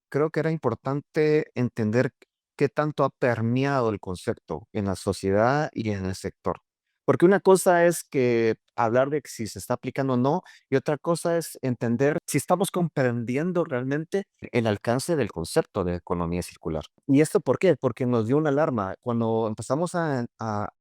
creo que era importante entender qué tanto ha permeado el concepto en la sociedad y en el sector. Porque una cosa es que hablar de que si se está aplicando o no, y otra cosa es entender si estamos comprendiendo realmente el alcance del concepto de economía circular. ¿Y esto por qué? Porque nos dio una alarma. Cuando empezamos a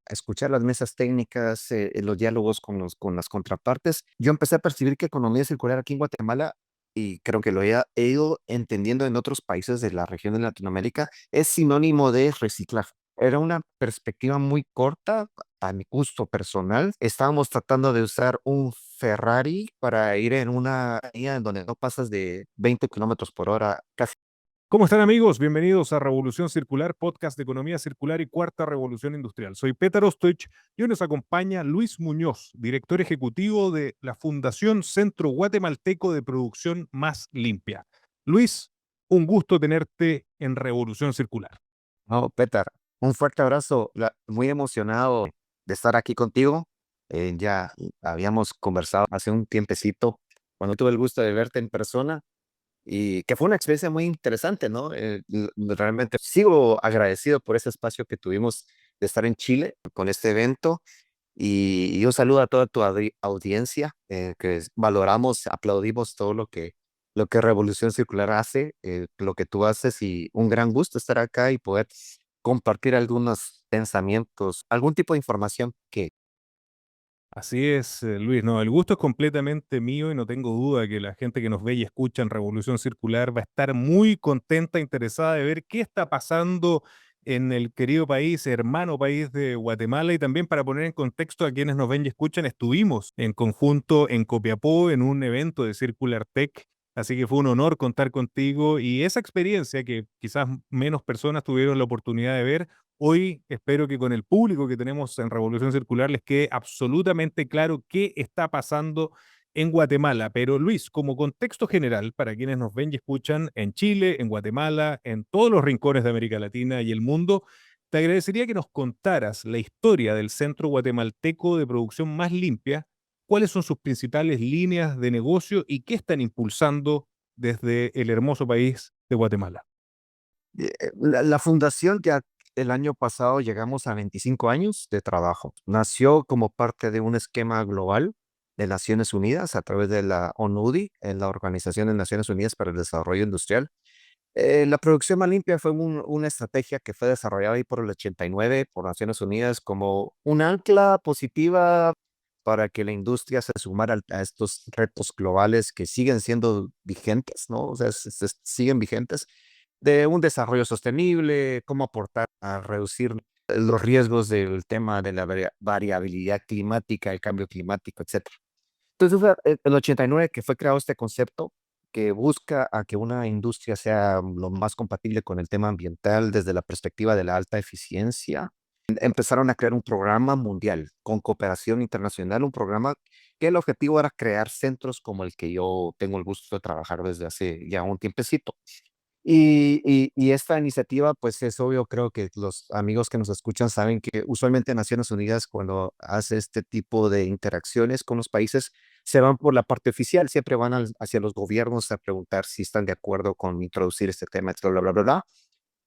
escuchar las mesas técnicas, los diálogos con las contrapartes, yo empecé a percibir que economía circular aquí en Guatemala, y creo que he ido entendiendo en otros países de la región de Latinoamérica, es sinónimo de reciclaje. Era una perspectiva muy corta a mi gusto personal. Estábamos tratando de usar un Ferrari para ir en una vía en donde no pasas de 20 kilómetros por hora casi. ¿Cómo están amigos? Bienvenidos a Revolución Circular, podcast de economía circular y cuarta revolución industrial. Soy Petar Ostoich y hoy nos acompaña Luis Muñoz, director ejecutivo de la Fundación Centro Guatemalteco de Producción Más Limpia. Luis, un gusto tenerte en Revolución Circular. No, Petar, un fuerte abrazo. Muy emocionado de estar aquí contigo. Ya habíamos conversado hace un tiempecito cuando tuve el gusto de verte en persona y que fue una experiencia muy interesante, ¿no? Realmente sigo agradecido por ese espacio que tuvimos de estar en Chile con este evento. Y un saludo a toda tu audiencia, valoramos, aplaudimos todo lo que Revolución Circular hace, lo que tú haces, y un gran gusto estar acá y poder compartir algunos pensamientos, algún tipo de información que... Así es, Luis, no, el gusto es completamente mío y no tengo duda que la gente que nos ve y escucha en Revolución Circular va a estar muy contenta, interesada de ver qué está pasando en el querido país, hermano país de Guatemala. Y también para poner en contexto a quienes nos ven y escuchan, estuvimos en conjunto en Copiapó en un evento de Circular Tech, así que fue un honor contar contigo y esa experiencia que quizás menos personas tuvieron la oportunidad de ver. Hoy espero que con el público que tenemos en Revolución Circular les quede absolutamente claro qué está pasando en Guatemala. Pero Luis, como contexto general, para quienes nos ven y escuchan en Chile, en Guatemala, en todos los rincones de América Latina y el mundo, te agradecería que nos contaras la historia del Centro Guatemalteco de Producción Más Limpia, cuáles son sus principales líneas de negocio y qué están impulsando desde el hermoso país de Guatemala. La fundación ya el año pasado llegamos a 25 años de trabajo. Nació como parte de un esquema global de Naciones Unidas a través de la ONUDI, en la Organización de Naciones Unidas para el Desarrollo Industrial. La producción más limpia fue una estrategia que fue desarrollada ahí por el 89 por Naciones Unidas como un ancla positiva para que la industria se sumara a estos retos globales que siguen siendo vigentes, ¿no? O sea, siguen vigentes, de un desarrollo sostenible, cómo aportar a reducir los riesgos del tema de la variabilidad climática, el cambio climático, etcétera. Entonces, fue el 89 que fue creado este concepto que busca a que una industria sea lo más compatible con el tema ambiental desde la perspectiva de la alta eficiencia. Empezaron a crear un programa mundial con cooperación internacional, un programa que el objetivo era crear centros como el que yo tengo el gusto de trabajar desde hace ya un tiempecito. Y esta iniciativa, pues es obvio, creo que los amigos que nos escuchan saben que usualmente Naciones Unidas, cuando hace este tipo de interacciones con los países, se van por la parte oficial, siempre van hacia los gobiernos a preguntar si están de acuerdo con introducir este tema, etcétera, bla, bla, bla, bla.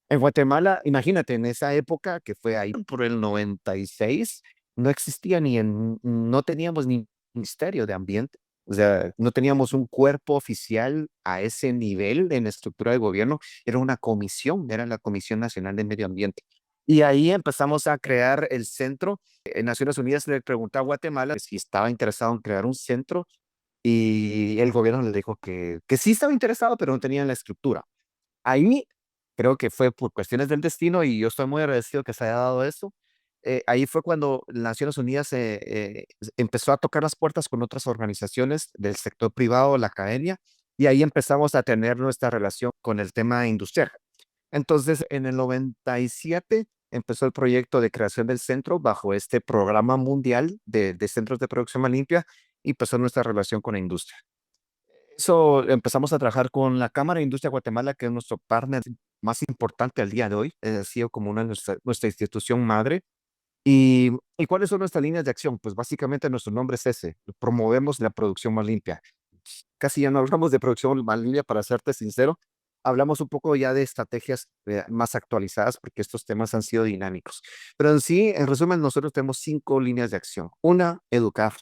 En Guatemala, imagínate, en esa época que fue ahí por el 96, no existía no teníamos ni ministerio de ambiente. O sea, no teníamos un cuerpo oficial a ese nivel en la estructura de gobierno. Era una comisión, era la Comisión Nacional de Medio Ambiente. Y ahí empezamos a crear el centro. En Naciones Unidas le preguntó a Guatemala si estaba interesado en crear un centro, y el gobierno le dijo que sí estaba interesado, pero no tenían la estructura. Ahí creo que fue por cuestiones del destino, y yo estoy muy agradecido que se haya dado eso. Ahí fue cuando Naciones Unidas empezó a tocar las puertas con otras organizaciones del sector privado, la academia, y ahí empezamos a tener nuestra relación con el tema industrial. Entonces, en el 97 empezó el proyecto de creación del centro bajo este programa mundial de centros de producción más limpia, y empezó nuestra relación con la industria. Eso, empezamos a trabajar con la Cámara de Industria de Guatemala, que es nuestro partner más importante al día de hoy. Ha sido como nuestra institución madre. ¿Y cuáles son nuestras líneas de acción? Pues básicamente nuestro nombre es ese: promovemos la producción más limpia. Casi ya no hablamos de producción más limpia, para serte sincero, hablamos un poco ya de estrategias más actualizadas porque estos temas han sido dinámicos. Pero en sí, en resumen, nosotros tenemos 5 líneas de acción. Una, educar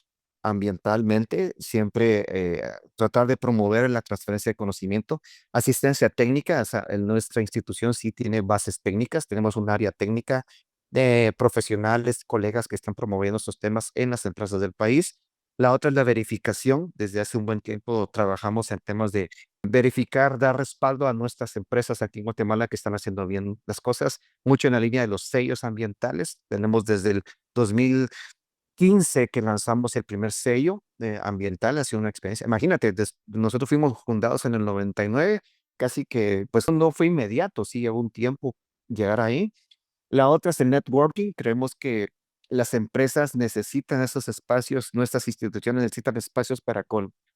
ambientalmente, siempre tratar de promover la transferencia de conocimiento, asistencia técnica, o sea, en nuestra institución sí tiene bases técnicas, tenemos un área técnica de profesionales, colegas que están promoviendo estos temas en las empresas del país. La otra es la verificación. Desde hace un buen tiempo trabajamos en temas de verificar, dar respaldo a nuestras empresas aquí en Guatemala que están haciendo bien las cosas, mucho en la línea de los sellos ambientales. Tenemos desde el 2015 que lanzamos el primer sello ambiental, ha sido una experiencia. Imagínate, nosotros fuimos fundados en el 99, casi que, pues no fue inmediato, sí llevó un tiempo llegar ahí. La otra es el networking. Creemos que las empresas necesitan esos espacios, nuestras instituciones necesitan espacios para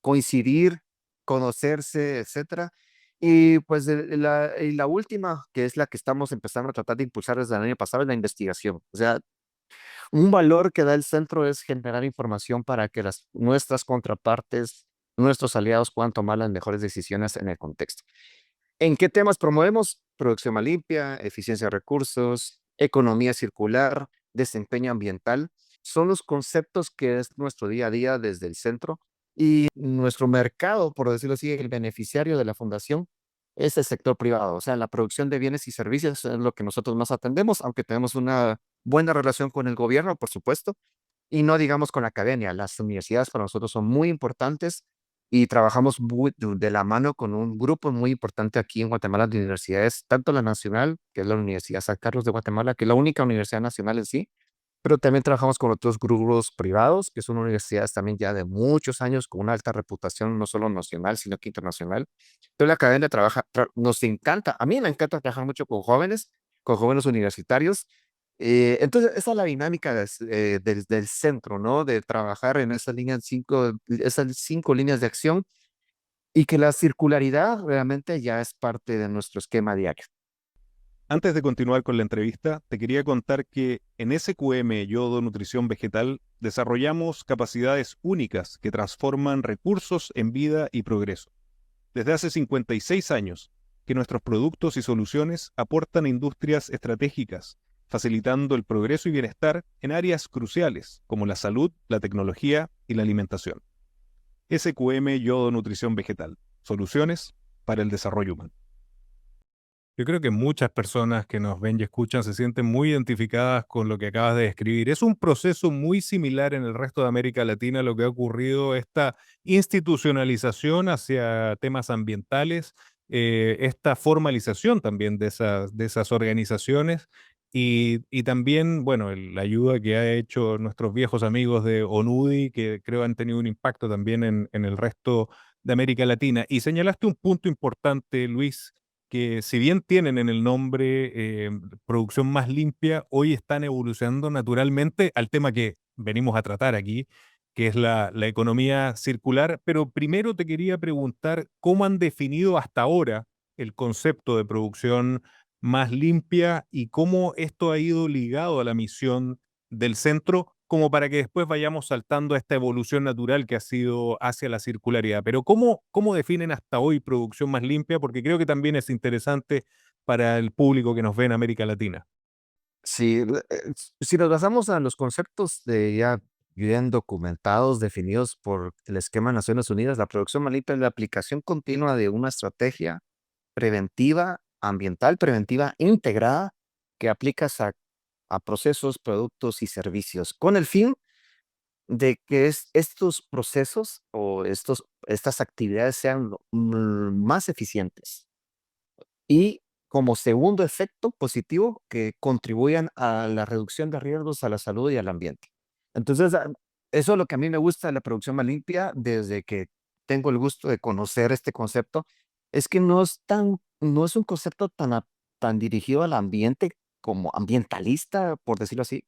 coincidir, conocerse, etcétera. Y pues la última, que es la que estamos empezando a tratar de impulsar desde el año pasado, es la investigación. O sea, un valor que da el centro es generar información para que nuestras contrapartes, nuestros aliados puedan tomar las mejores decisiones en el contexto. ¿En qué temas promovemos? Producción más limpia, eficiencia de recursos, economía circular, desempeño ambiental. Son los conceptos que es nuestro día a día desde el centro y nuestro mercado, por decirlo así, el beneficiario de la fundación es el sector privado. O sea, la producción de bienes y servicios es lo que nosotros más atendemos, aunque tenemos una buena relación con el gobierno, por supuesto, y no digamos con la academia. Las universidades para nosotros son muy importantes y trabajamos de la mano con un grupo muy importante aquí en Guatemala de universidades, tanto la nacional, que es la Universidad San Carlos de Guatemala, que es la única universidad nacional en sí, pero también trabajamos con otros grupos privados, que son universidades también ya de muchos años, con una alta reputación, no solo nacional, sino que internacional. Entonces la academia nos encanta, a mí me encanta trabajar mucho con jóvenes universitarios. Entonces, esa es la dinámica del centro, ¿no? De trabajar en esas 5 líneas de acción y que la circularidad realmente ya es parte de nuestro esquema diario. Antes de continuar con la entrevista, te quería contar que en SQM Yodo Nutrición Vegetal desarrollamos capacidades únicas que transforman recursos en vida y progreso. Desde hace 56 años que nuestros productos y soluciones aportan a industrias estratégicas, facilitando el progreso y bienestar en áreas cruciales como la salud, la tecnología y la alimentación. SQM Yodo Nutrición Vegetal. Soluciones para el desarrollo humano. Yo creo que muchas personas que nos ven y escuchan se sienten muy identificadas con lo que acabas de describir. Es un proceso muy similar en el resto de América Latina a lo que ha ocurrido, esta institucionalización hacia temas ambientales, esta formalización también de esas organizaciones y también, bueno, la ayuda que ha hecho nuestros viejos amigos de ONUDI, que creo han tenido un impacto también en el resto de América Latina. Y señalaste un punto importante, Luis, que si bien tienen en el nombre producción más limpia, hoy están evolucionando naturalmente al tema que venimos a tratar aquí, que es la economía circular. Pero primero te quería preguntar cómo han definido hasta ahora el concepto de producción más limpia y cómo esto ha ido ligado a la misión del centro, como para que después vayamos saltando a esta evolución natural que ha sido hacia la circularidad. Pero ¿cómo definen hasta hoy producción más limpia? Porque creo que también es interesante para el público que nos ve en América Latina. Si nos basamos a los conceptos de ya bien documentados, definidos por el esquema de Naciones Unidas, la producción más limpia es la aplicación continua de una estrategia preventiva, ambiental, preventiva, integrada, que aplicas a procesos, productos y servicios, con el fin de que estos procesos o estas actividades sean más eficientes y como segundo efecto positivo que contribuyan a la reducción de riesgos a la salud y al ambiente. Entonces, eso es lo que a mí me gusta de la producción más limpia desde que tengo el gusto de conocer este concepto, es que no es un concepto tan dirigido al ambiente como ambientalista, por decirlo así,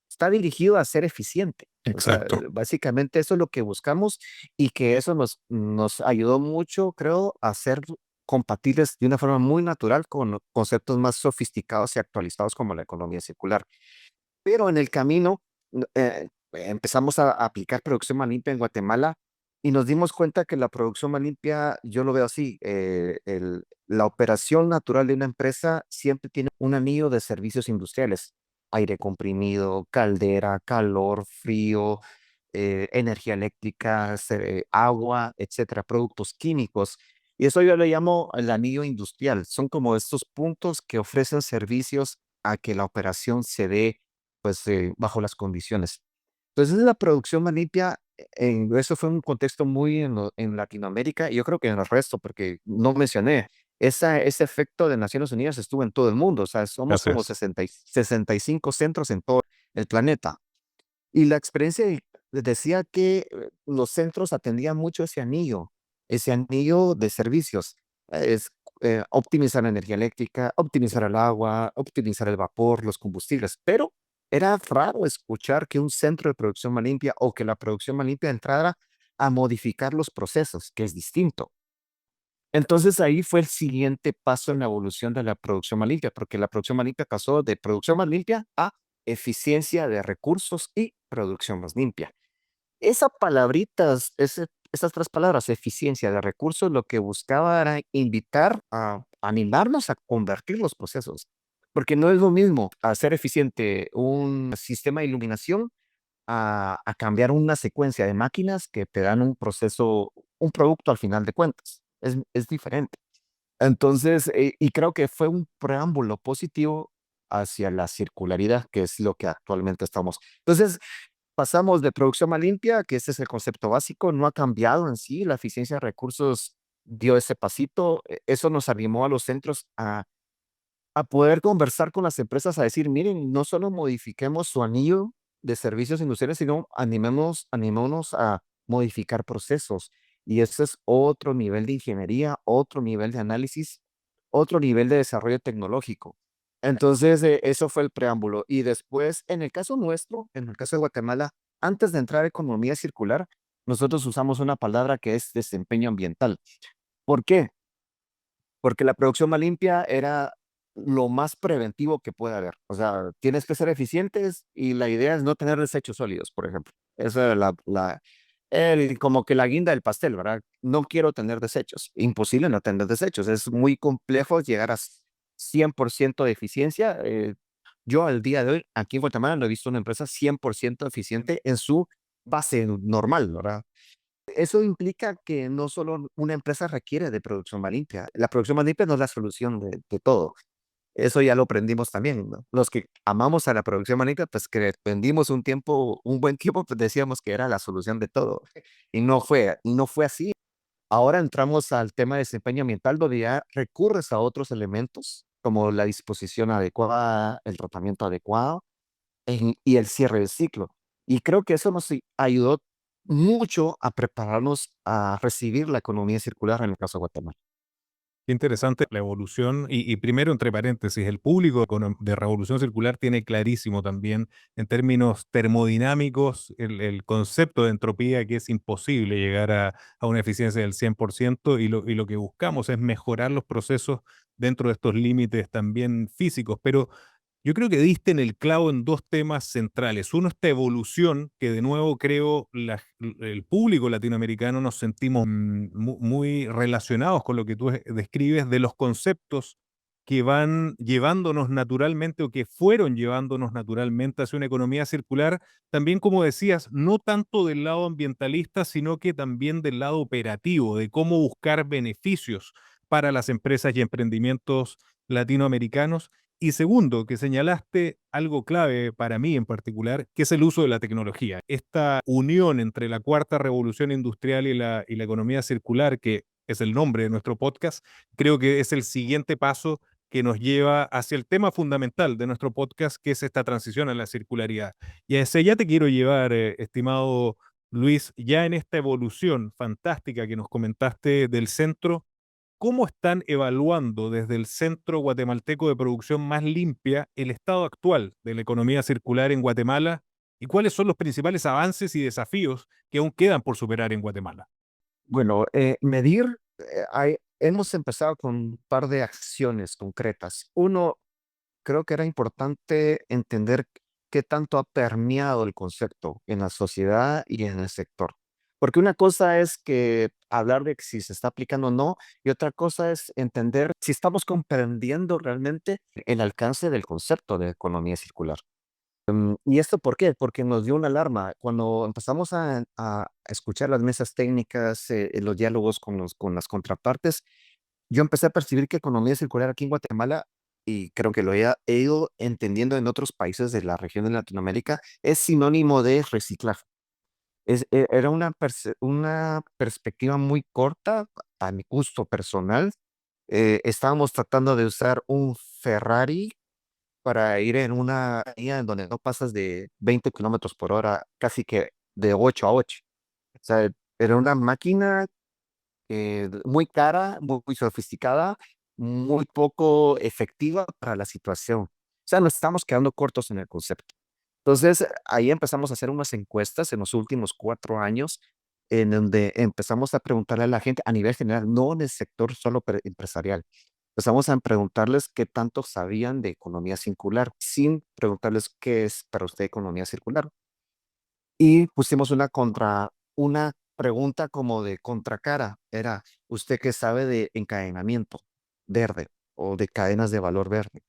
está dirigido a ser eficiente. O sea, Exacto. básicamente eso es lo que buscamos y que eso nos ayudó mucho, creo, a ser compatibles de una forma muy natural con conceptos más sofisticados y actualizados como la economía circular. Pero en el camino empezamos a aplicar producción más limpia en Guatemala y nos dimos cuenta que la producción más limpia, yo lo veo así, la operación natural de una empresa siempre tiene un anillo de servicios industriales, aire comprimido, caldera, calor, frío, energía eléctrica, agua, etcétera, productos químicos. Y eso yo le llamo el anillo industrial. Son como estos puntos que ofrecen servicios a que la operación se dé pues bajo las condiciones. Entonces la producción más limpia, eso fue un contexto muy en Latinoamérica y yo creo que en el resto, porque no mencioné, ese efecto de Naciones Unidas estuvo en todo el mundo, o sea, somos Así como es. 65 centros en todo el planeta. Y la experiencia decía que los centros atendían mucho ese anillo de servicios. Es optimizar la energía eléctrica, optimizar el agua, optimizar el vapor, los combustibles. Pero era raro escuchar que un centro de producción más limpia o que la producción más limpia entrara a modificar los procesos, que es distinto. Entonces ahí fue el siguiente paso en la evolución de la producción más limpia, porque la producción más limpia pasó de producción más limpia a eficiencia de recursos y producción más limpia. Esas palabritas, esas tres palabras, eficiencia de recursos, lo que buscaba era invitar a animarnos a convertir los procesos, porque no es lo mismo hacer eficiente un sistema de iluminación a cambiar una secuencia de máquinas que te dan un proceso, un producto al final de cuentas. Es diferente. Entonces, y creo que fue un preámbulo positivo hacia la circularidad, que es lo que actualmente estamos. Entonces, pasamos de producción más limpia, que ese es el concepto básico, no ha cambiado en sí, la eficiencia de recursos dio ese pasito, eso nos animó a los centros a poder conversar con las empresas, a decir, miren, no solo modifiquemos su anillo de servicios industriales, sino animémonos a modificar procesos. Y ese es otro nivel de ingeniería, otro nivel de análisis, otro nivel de desarrollo tecnológico. Entonces, eso fue el preámbulo. Y después, en el caso nuestro, en el caso de Guatemala, antes de entrar a economía circular, nosotros usamos una palabra que es desempeño ambiental. ¿Por qué? Porque la producción más limpia era lo más preventivo que puede haber. O sea, tienes que ser eficientes y la idea es no tener desechos sólidos, por ejemplo. Esa es como que la guinda del pastel, ¿verdad? No quiero tener desechos. Imposible no tener desechos. Es muy complejo llegar a 100% de eficiencia. Yo al día de hoy, aquí en Guatemala, no he visto una empresa 100% eficiente en su base normal, ¿verdad? Eso implica que no solo una empresa requiere de producción más limpia. La producción más limpia no es la solución de todo. Eso ya lo aprendimos también, ¿no? Los que amamos a la producción más limpia, pues que vendimos un tiempo, un buen tiempo, pues decíamos que era la solución de todo. Y no fue así. Ahora entramos al tema de desempeño ambiental, donde ya recurres a otros elementos, como la disposición adecuada, el tratamiento adecuado, y el cierre del ciclo. Y creo que eso nos ayudó mucho a prepararnos a recibir la economía circular en el caso de Guatemala. Qué interesante la evolución. Y primero, entre paréntesis, el público de Revolución Circular tiene clarísimo también, en términos termodinámicos, el concepto de entropía, que es imposible llegar a una eficiencia del 100%, y lo que buscamos es mejorar los procesos dentro de estos límites también físicos. Pero yo creo que diste en el clavo en dos temas centrales. Uno, esta evolución, que de nuevo creo el público latinoamericano nos sentimos muy relacionados con lo que tú describes, de los conceptos que van llevándonos naturalmente o que fueron llevándonos naturalmente hacia una economía circular, también como decías, no tanto del lado ambientalista, sino que también del lado operativo, de cómo buscar beneficios para las empresas y emprendimientos latinoamericanos. Y segundo, que señalaste algo clave para mí en particular, que es el uso de la tecnología. Esta unión entre la cuarta revolución industrial y la economía circular, que es el nombre de nuestro podcast, creo que es el siguiente paso que nos lleva hacia el tema fundamental de nuestro podcast, que es esta transición a la circularidad. Y a ese ya te quiero llevar, estimado Luis, ya en esta evolución fantástica que nos comentaste del centro. ¿Cómo están evaluando desde el Centro Guatemalteco de Producción Más Limpia el estado actual de la economía circular en Guatemala y cuáles son los principales avances y desafíos que aún quedan por superar en Guatemala? Bueno, medir, hemos empezado con un par de acciones concretas. Uno, creo que era importante entender qué tanto ha permeado el concepto en la sociedad y en el sector. Porque una cosa es que hablar de que si se está aplicando o no, y otra cosa es entender si estamos comprendiendo realmente el alcance del concepto de economía circular. ¿Y esto por qué? Porque nos dio una alarma. Cuando empezamos a escuchar las mesas técnicas, los diálogos con las contrapartes, yo empecé a percibir que economía circular aquí en Guatemala, y creo que he ido entendiendo en otros países de la región de Latinoamérica, es sinónimo de reciclaje. Era una perspectiva muy corta a mi gusto personal. Estábamos tratando de usar un Ferrari para ir en una vía en donde no pasas de 20 kilómetros por hora, casi que de 8 a 8. O sea, era una máquina muy cara, muy sofisticada, muy poco efectiva para la situación. O sea, nos estamos quedando cortos en el concepto. Entonces, ahí empezamos a hacer unas encuestas en los últimos 4 años, en donde empezamos a preguntarle a la gente a nivel general, no en el sector solo empresarial. Empezamos a preguntarles qué tanto sabían de economía circular, sin preguntarles qué es para usted economía circular. Y pusimos una pregunta como de contracara, era, ¿usted qué sabe de encadenamiento verde o de cadenas de valor verde?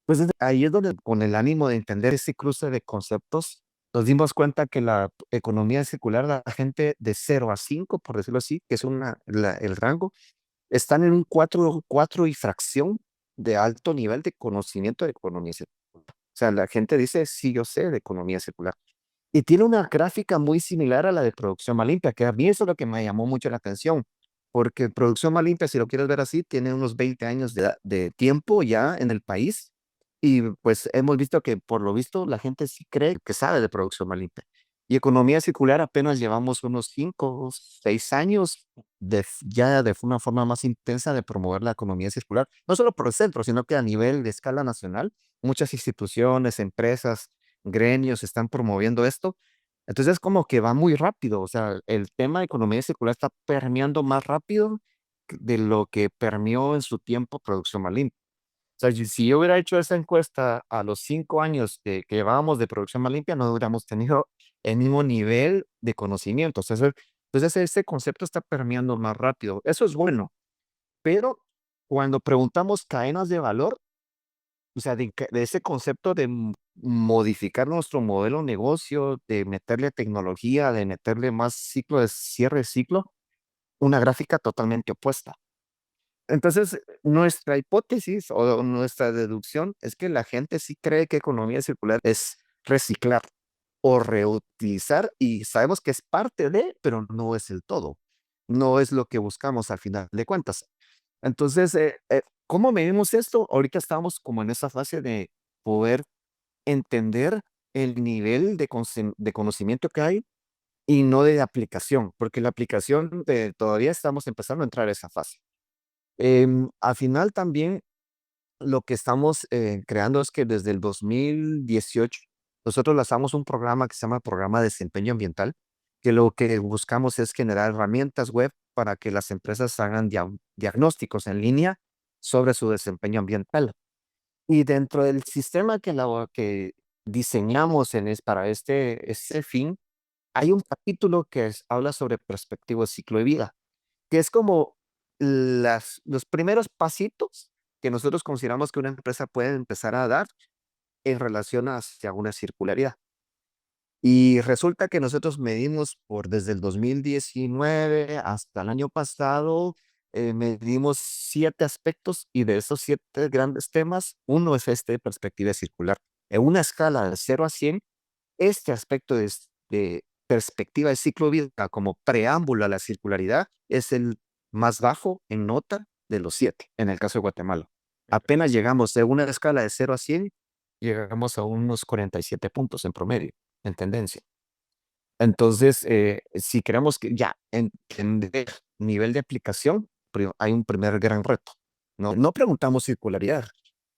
Pues ahí es donde, con el ánimo de entender ese cruce de conceptos, nos dimos cuenta que la economía circular, la gente de 0 a 5, por decirlo así, que es el rango, están en un 4 y fracción de alto nivel de conocimiento de economía circular. O sea, la gente dice, sí, yo sé de economía circular. Y tiene una gráfica muy similar a la de producción más limpia, que a mí eso es lo que me llamó mucho la atención, porque producción más limpia, si lo quieres ver así, tiene unos 20 años de tiempo ya en el país, y pues hemos visto que por lo visto la gente sí cree que sabe de producción más limpia. Y economía circular apenas llevamos unos 5 o 6 años ya de una forma más intensa de promover la economía circular, no solo por el centro, sino que a nivel de escala nacional, muchas instituciones, empresas, gremios están promoviendo esto. Entonces, como que va muy rápido, o sea, el tema de economía circular está permeando más rápido de lo que permeó en su tiempo producción más limpia. O sea, si yo hubiera hecho esa encuesta a los 5 años que llevábamos de producción más limpia, no hubiéramos tenido el mismo nivel de conocimiento. O sea, entonces, ese concepto está permeando más rápido. Eso es bueno, pero cuando preguntamos cadenas de valor, o sea, de ese concepto de modificar nuestro modelo de negocio, de meterle tecnología, de meterle más ciclo de cierre de ciclo, una gráfica totalmente opuesta. Entonces, nuestra hipótesis o nuestra deducción es que la gente sí cree que economía circular es reciclar o reutilizar, y sabemos que es parte de, pero no es el todo. No es lo que buscamos al final de cuentas. Entonces, ¿cómo medimos esto? Ahorita estamos como en esa fase de poder entender el nivel de conocimiento que hay y no de aplicación, porque la aplicación todavía estamos empezando a entrar a esa fase. Al final también lo que estamos creando es que desde el 2018 nosotros lanzamos un programa que se llama Programa de Desempeño Ambiental, que lo que buscamos es generar herramientas web para que las empresas hagan diagnósticos en línea sobre su desempeño ambiental. Y dentro del sistema que diseñamos para este fin, hay un capítulo que habla sobre perspectiva de ciclo de vida, que es como los primeros pasitos que nosotros consideramos que una empresa puede empezar a dar en relación hacia una circularidad. Y resulta que nosotros medimos desde el 2019 hasta el año pasado, medimos 7 aspectos, y de esos 7 grandes temas, uno es este de perspectiva circular. En una escala de 0 a 100, este aspecto de perspectiva de ciclo de vida como preámbulo a la circularidad es el más bajo en nota de los 7, en el caso de Guatemala. Apenas llegamos de una escala de 0 a 100, llegamos a unos 47 puntos en promedio, en tendencia. Entonces, si queremos que ya entender nivel de aplicación, hay un primer gran reto. No preguntamos circularidad,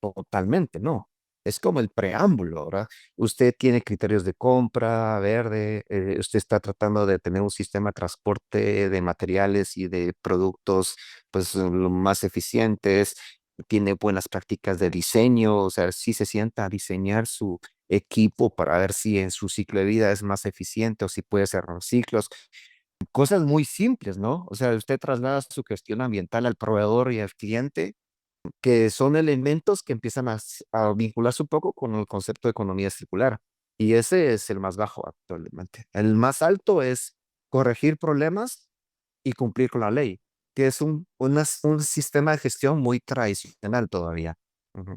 totalmente, no. Es como el preámbulo, ¿verdad? Usted tiene criterios de compra verde, usted está tratando de tener un sistema de transporte de materiales y de productos, pues, lo más eficientes, tiene buenas prácticas de diseño, o sea, sí se sienta a diseñar su equipo para ver si en su ciclo de vida es más eficiente o si puede cerrar ciclos. cosas muy simples, ¿no? O sea, usted traslada su gestión ambiental al proveedor y al cliente, que son elementos que empiezan a vincularse un poco con el concepto de economía circular. Y ese es el más bajo actualmente. El más alto es corregir problemas y cumplir con la ley, que es un sistema de gestión muy tradicional todavía. Ujú.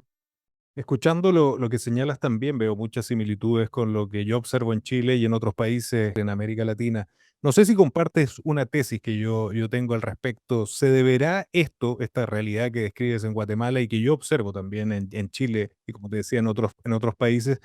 Escuchando lo que señalas también veo muchas similitudes con lo que yo observo en Chile y en otros países en América Latina. No sé si compartes una tesis que yo tengo al respecto. ¿Se deberá esto, esta realidad que describes en Guatemala y que yo observo también en Chile y como te decía en otros países,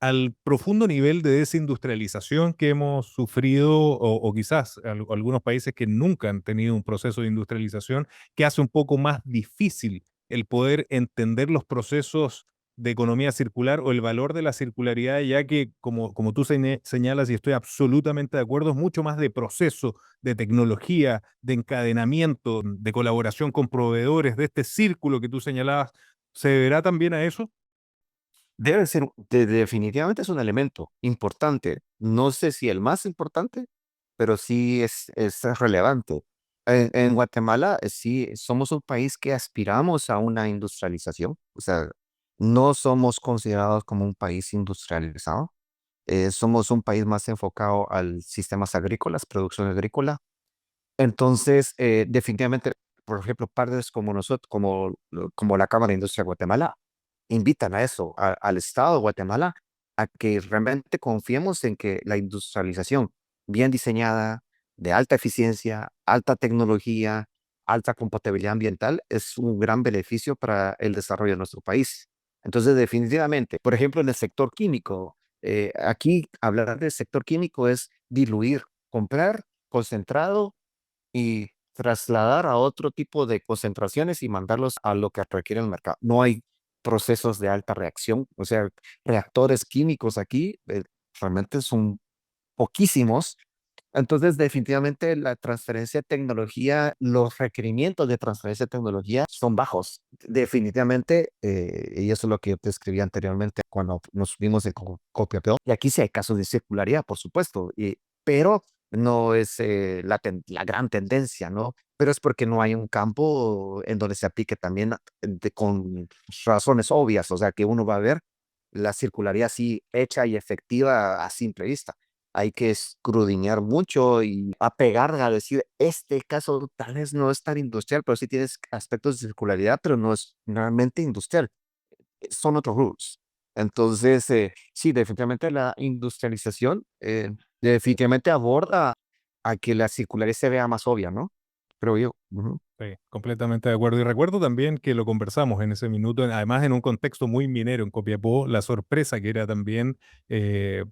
al profundo nivel de desindustrialización que hemos sufrido o quizás algunos países que nunca han tenido un proceso de industrialización que hace un poco más difícil el poder entender los procesos de economía circular o el valor de la circularidad, ya que, como tú señalas, y estoy absolutamente de acuerdo, es mucho más de proceso, de tecnología, de encadenamiento, de colaboración con proveedores, de este círculo que tú señalabas. ¿Se deberá también a eso? Debe ser, definitivamente es un elemento importante. No sé si el más importante, pero sí es relevante. En Guatemala, sí, somos un país que aspiramos a una industrialización. O sea, no somos considerados como un país industrializado. Somos un país más enfocado al sistemas agrícolas, producción agrícola. Entonces, definitivamente, por ejemplo, partes como nosotros, como la Cámara de Industria de Guatemala, invitan a eso, al Estado de Guatemala, a que realmente confiemos en que la industrialización bien diseñada, de alta eficiencia, alta tecnología, alta compatibilidad ambiental, es un gran beneficio para el desarrollo de nuestro país. Entonces, definitivamente, por ejemplo, en el sector químico, aquí hablar del sector químico es diluir, comprar concentrado y trasladar a otro tipo de concentraciones y mandarlos a lo que requiere el mercado. No hay procesos de alta reacción, o sea, reactores químicos aquí realmente son poquísimos. Entonces, definitivamente la transferencia de tecnología, los requerimientos de transferencia de tecnología son bajos. Definitivamente, y eso es lo que yo te escribí anteriormente cuando nos subimos de Copiapó. Y aquí sí hay casos de circularidad, por supuesto, pero no es la gran tendencia, ¿no? Pero es porque no hay un campo en donde se aplique también con razones obvias, o sea, que uno va a ver la circularidad así hecha y efectiva a simple vista. Hay que escudriñar mucho y apegar a decir, este caso tal vez no es tan industrial, pero sí tienes aspectos de circularidad, pero no es realmente industrial, son otros rubros. Entonces, sí, definitivamente la industrialización definitivamente aborda a que la circularidad se vea más obvia, ¿no? Creo yo. Ujú. Sí, completamente de acuerdo. Y recuerdo también que lo conversamos en ese minuto, además en un contexto muy minero en Copiapó, la sorpresa que era también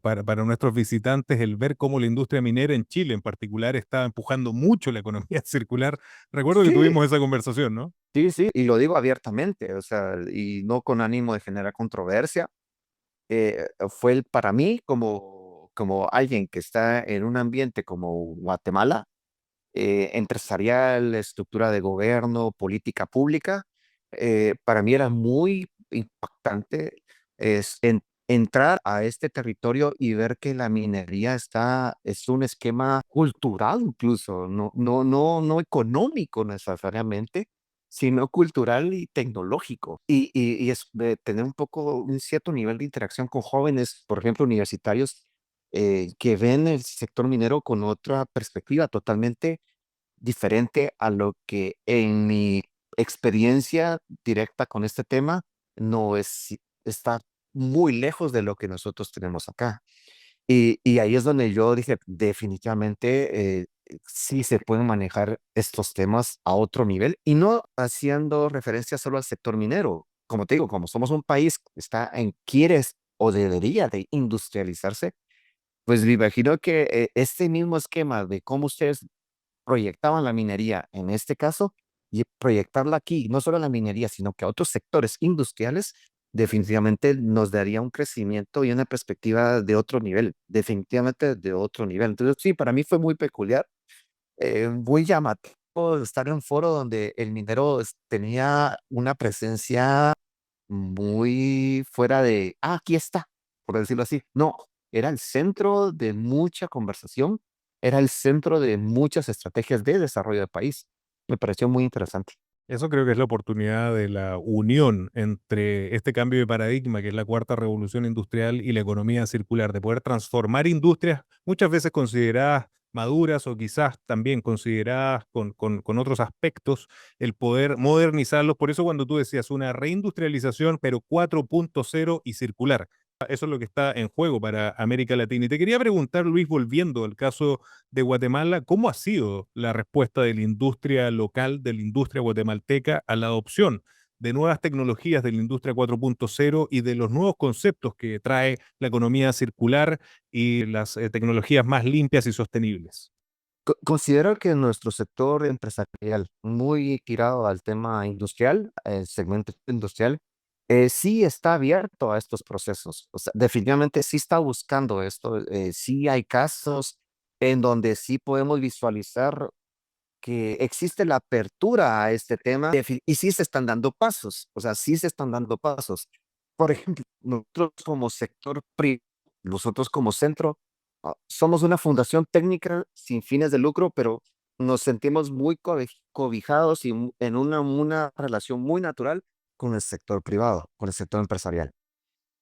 para nuestros visitantes el ver cómo la industria minera en Chile en particular estaba empujando mucho la economía circular. Recuerdo que Sí, tuvimos esa conversación, ¿no? sí, sí, y lo digo abiertamente, o sea, y no con ánimo de generar controversia. Fue para mí como alguien que está en un ambiente como Guatemala, empresarial, estructura de gobierno, política pública, para mí era muy impactante entrar a este territorio y ver que la minería es un esquema cultural incluso, no económico necesariamente, sino cultural y tecnológico. Y es de tener un poco, un cierto nivel de interacción con jóvenes, por ejemplo, universitarios, que ven el sector minero con otra perspectiva totalmente diferente a lo que en mi experiencia directa con este tema no es, está muy lejos de lo que nosotros tenemos acá. Y ahí es donde yo dije, definitivamente, sí se pueden manejar estos temas a otro nivel y no haciendo referencia solo al sector minero. Como te digo, como somos un país que está en quieres o debería de industrializarse, pues me imagino que este mismo esquema de cómo ustedes proyectaban la minería en este caso y proyectarla aquí, no solo la minería, sino que a otros sectores industriales, definitivamente nos daría un crecimiento y una perspectiva de otro nivel, definitivamente de otro nivel. Entonces, sí, para mí fue muy peculiar, muy llamativo estar en un foro donde el minero tenía una presencia muy fuera de, aquí está, por decirlo así. No, era el centro de mucha conversación era el centro de muchas estrategias de desarrollo del país. Me pareció muy interesante. Eso creo que es la oportunidad de la unión entre este cambio de paradigma, que es la cuarta revolución industrial, y la economía circular, de poder transformar industrias muchas veces consideradas maduras o quizás también consideradas con otros aspectos, el poder modernizarlos. Por eso cuando tú decías una reindustrialización, pero 4.0 y circular. Eso es lo que está en juego para América Latina. Y te quería preguntar, Luis, volviendo al caso de Guatemala, ¿cómo ha sido la respuesta de la industria local, de la industria guatemalteca, a la adopción de nuevas tecnologías de la industria 4.0 y de los nuevos conceptos que trae la economía circular y las tecnologías más limpias y sostenibles? Considero que nuestro sector empresarial, muy tirado al tema industrial, el segmento industrial, sí está abierto a estos procesos. O sea, definitivamente sí está buscando esto. Sí hay casos en donde sí podemos visualizar que existe la apertura a este tema y sí se están dando pasos. O sea, sí se están dando pasos. Por ejemplo, nosotros como sector privado, nosotros como centro, somos una fundación técnica sin fines de lucro, pero nos sentimos muy cobijados y en una relación muy natural con el sector privado, con el sector empresarial.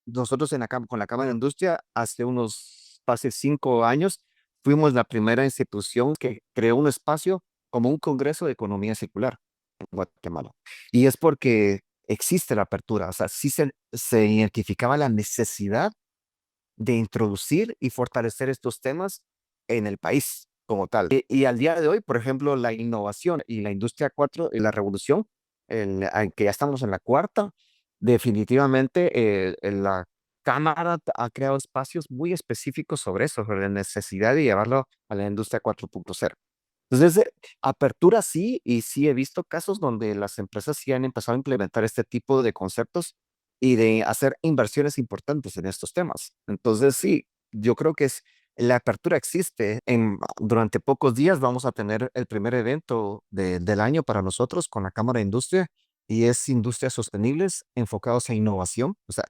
Nosotros con la Cámara de Industria, hace unos, hace 5 años, fuimos la primera institución que creó un espacio como un Congreso de Economía Circular en Guatemala. Y es porque existe la apertura, o sea, sí se identificaba la necesidad de introducir y fortalecer estos temas en el país como tal. Y al día de hoy, por ejemplo, la innovación y la industria 4 y la revolución, que ya estamos en la cuarta, definitivamente la Cámara ha creado espacios muy específicos sobre eso, sobre la necesidad de llevarlo a la industria 4.0. Entonces, apertura sí, y sí he visto casos donde las empresas sí han empezado a implementar este tipo de conceptos y de hacer inversiones importantes en estos temas. Entonces, sí, yo creo que la apertura existe. Durante pocos días vamos a tener el primer evento del año para nosotros con la Cámara de Industria y es Industrias Sostenibles enfocados a innovación. O sea,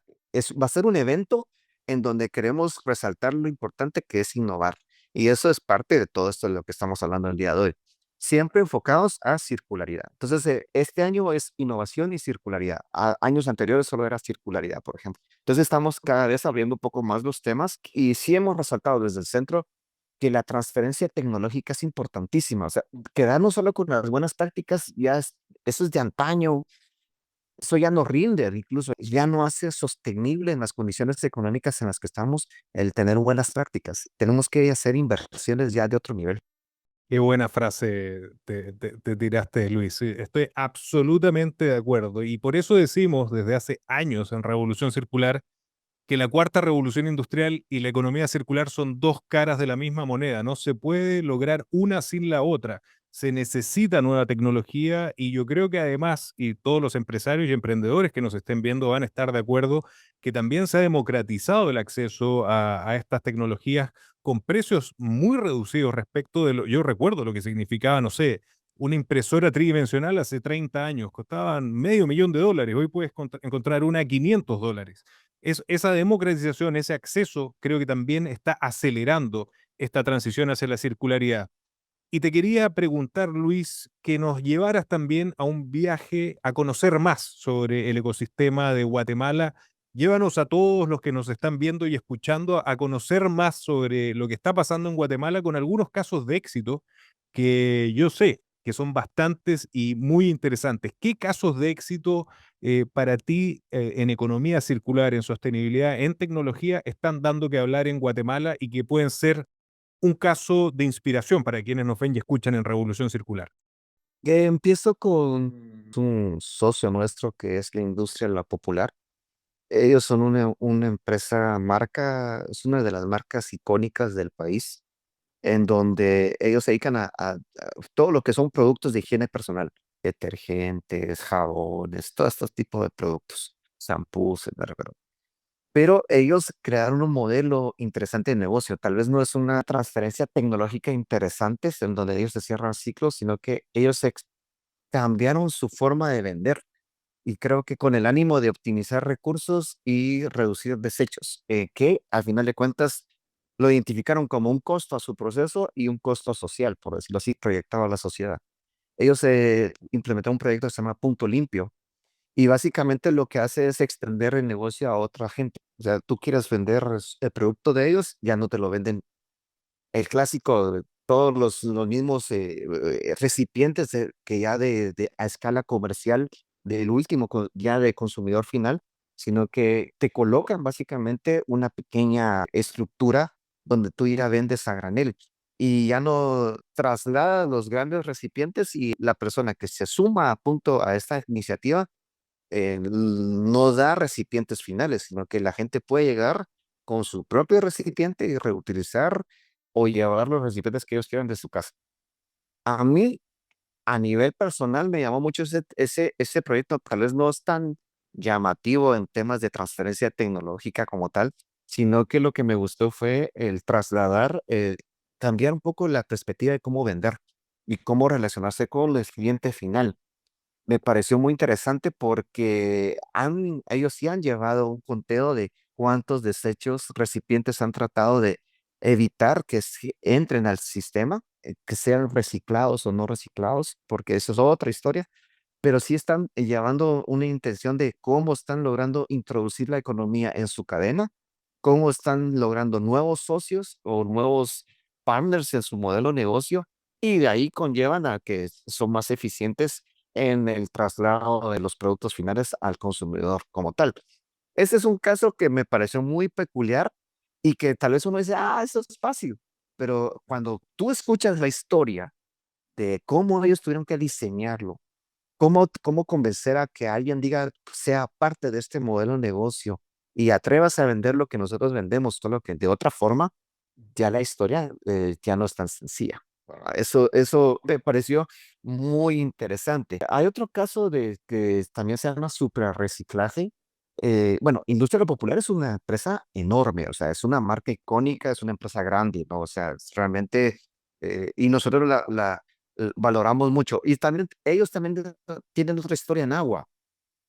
va a ser un evento en donde queremos resaltar lo importante que es innovar. Y eso es parte de todo esto de lo que estamos hablando el día de hoy. Siempre enfocados a circularidad. Entonces, este año es innovación y circularidad. Años anteriores solo era circularidad, por ejemplo. Entonces, estamos cada vez abriendo un poco más los temas y sí hemos resaltado desde el centro que la transferencia tecnológica es importantísima. O sea, quedarnos solo con las buenas prácticas, eso es de antaño, eso ya no rinde, incluso ya no hace sostenible en las condiciones económicas en las que estamos el tener buenas prácticas. Tenemos que hacer inversiones ya de otro nivel. Qué buena frase te tiraste, Luis. Sí, estoy absolutamente de acuerdo. Y por eso decimos desde hace años en Revolución Circular que la cuarta revolución industrial y la economía circular son dos caras de la misma moneda. No se puede lograr una sin la otra. Se necesita nueva tecnología y yo creo que además, y todos los empresarios y emprendedores que nos estén viendo van a estar de acuerdo, que también se ha democratizado el acceso a estas tecnologías con precios muy reducidos respecto de lo, yo recuerdo lo que significaba, no sé, una impresora tridimensional hace 30 años, costaban $500,000, hoy puedes encontrar una a $500. Esa democratización, ese acceso, creo que también está acelerando esta transición hacia la circularidad. Y te quería preguntar, Luis, que nos llevaras también a un viaje a conocer más sobre el ecosistema de Guatemala. Llévanos a todos los que nos están viendo y escuchando a conocer más sobre lo que está pasando en Guatemala con algunos casos de éxito que yo sé que son bastantes y muy interesantes. ¿Qué casos de éxito para ti en economía circular, en sostenibilidad, en tecnología están dando que hablar en Guatemala y que pueden ser un caso de inspiración para quienes nos ven y escuchan en Revolución Circular? Empiezo con un socio nuestro que es la industria La Popular. Ellos son una empresa marca, es una de las marcas icónicas del país, en donde ellos se dedican a todo lo que son productos de higiene personal, detergentes, jabones, todo este tipo de productos, shampoos, etcétera. Pero ellos crearon un modelo interesante de negocio. Tal vez no es una transferencia tecnológica interesante en donde ellos se cierran ciclos, sino que ellos cambiaron su forma de vender y creo que con el ánimo de optimizar recursos y reducir desechos, que al final de cuentas Lo identificaron como un costo a su proceso y un costo social, por decirlo así, proyectado a la sociedad. Ellos implementaron un proyecto que se llama Punto Limpio y básicamente lo que hace es extender el negocio a otra gente. O sea, tú quieres vender el producto de ellos, ya no te lo venden el clásico, de todos los mismos recipientes que ya a escala comercial del último, ya de consumidor final, sino que te colocan básicamente una pequeña estructura donde tú ya vendes a granel y ya no traslada los grandes recipientes y la persona que se suma a punto a esta iniciativa no da recipientes finales, sino que la gente puede llegar con su propio recipiente y reutilizar o llevar los recipientes que ellos quieran de su casa. A mí, a nivel personal, me llamó mucho ese proyecto. Tal vez no es tan llamativo en temas de transferencia tecnológica como tal, sino que lo que me gustó fue el trasladar, cambiar un poco la perspectiva de cómo vender y cómo relacionarse con el cliente final. Me pareció muy interesante porque ellos sí han llevado un conteo de cuántos desechos recipientes han tratado de evitar que entren al sistema, que sean reciclados o no reciclados, porque eso es otra historia, pero sí están llevando una intención de cómo están logrando introducir la economía en su cadena, cómo están logrando nuevos socios o nuevos partners en su modelo de negocio y de ahí conllevan a que son más eficientes en el traslado de los productos finales al consumidor como tal. Ese es un caso que me pareció muy peculiar y que tal vez uno dice, eso es fácil, pero cuando tú escuchas la historia de cómo ellos tuvieron que diseñarlo, cómo convencer a que alguien diga, sea parte de este modelo de negocio y atrevas a vender lo que nosotros vendemos, solo que de otra forma, ya la historia ya no es tan sencilla. Eso me pareció muy interesante. Hay otro caso de que también se llama suprarreciclaje. Bueno, Industria Popular es una empresa enorme, o sea, es una marca icónica, es una empresa grande, ¿no? O sea, es realmente, y nosotros valoramos mucho. Y también ellos también tienen otra historia en agua.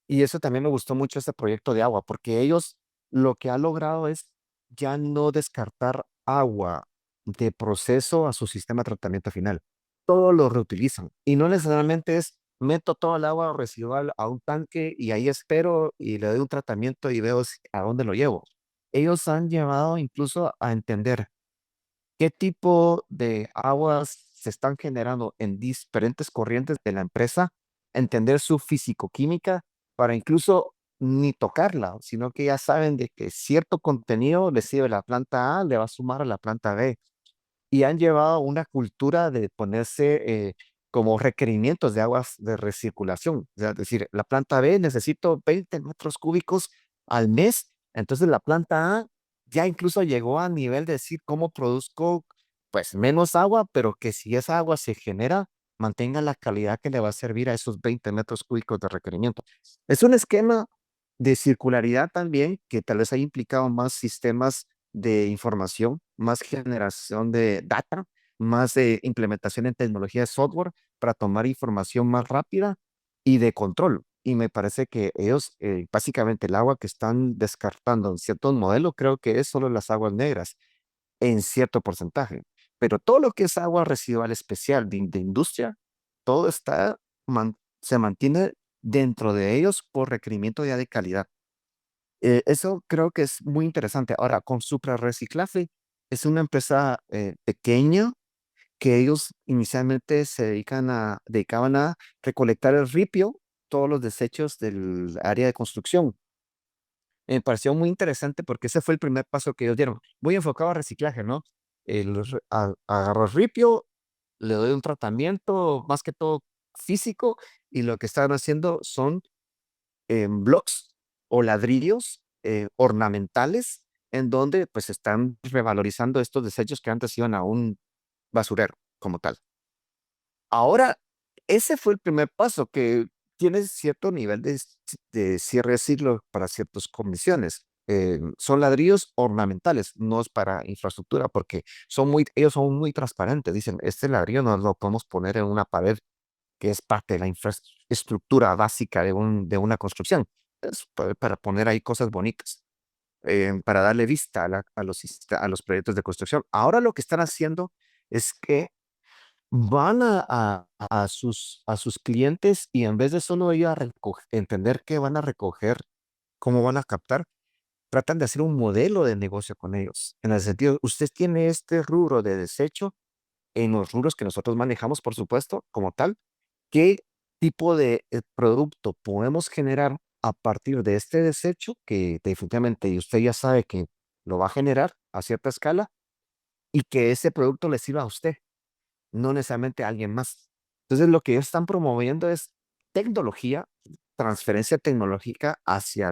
Y eso también me gustó mucho este proyecto de agua, porque ellos lo que han logrado es ya no descartar agua de proceso a su sistema de tratamiento final. Todo lo reutilizan. Y no necesariamente es meto todo el agua residual a un tanque y ahí espero y le doy un tratamiento y veo a dónde lo llevo. Ellos han llevado incluso a entender qué tipo de aguas se están generando en diferentes corrientes de la empresa, entender su fisicoquímica para incluso ni tocarla, sino que ya saben de que cierto contenido le sirve a la planta A, le va a sumar a la planta B y han llevado una cultura de ponerse como requerimientos de aguas de recirculación. O sea, es decir, la planta B necesito 20 metros cúbicos al mes, entonces la planta A ya incluso llegó a nivel de decir cómo produzco pues menos agua, pero que si esa agua se genera, mantenga la calidad que le va a servir a esos 20 metros cúbicos de requerimiento. Es un esquema de circularidad también que tal vez haya implicado más sistemas de información, más generación de data, más de implementación en tecnología de software para tomar información más rápida y de control. Y me parece que ellos, básicamente el agua que están descartando en ciertos modelos, creo que es solo las aguas negras en cierto porcentaje. Pero todo lo que es agua residual especial de industria, todo se mantiene dentro de ellos por requerimiento ya de calidad. Eso creo que es muy interesante. Ahora, con Supra Reciclaje, es una empresa pequeña que ellos inicialmente dedicaban a recolectar el ripio, todos los desechos del área de construcción. Me pareció muy interesante porque ese fue el primer paso que ellos dieron, muy enfocado a reciclaje, ¿no? Agarro el ripio, le doy un tratamiento, más que todo físico, y lo que están haciendo son blocks o ladrillos ornamentales en donde pues están revalorizando estos desechos que antes iban a un basurero como tal. Ahora, ese fue el primer paso que tiene cierto nivel de cierre de ciclo para ciertas comisiones. Son ladrillos ornamentales, no es para infraestructura, porque ellos son muy transparentes. Dicen, este ladrillo no lo podemos poner en una pared que es parte de la infraestructura básica de una construcción. Es para poner ahí cosas bonitas. para darle vista a los proyectos de construcción. Ahora lo que están haciendo es que van a sus clientes y en vez de solo ellos entender qué van a recoger, cómo van a captar, tratan de hacer un modelo de negocio con ellos. En el sentido, usted tiene este rubro de desecho en los rubros que nosotros manejamos, por supuesto, como tal. ¿Qué tipo de producto podemos generar a partir de este desecho que definitivamente y usted ya sabe que lo va a generar a cierta escala y que ese producto le sirva a usted? No necesariamente a alguien más. Entonces, lo que ellos están promoviendo es tecnología, transferencia tecnológica hacia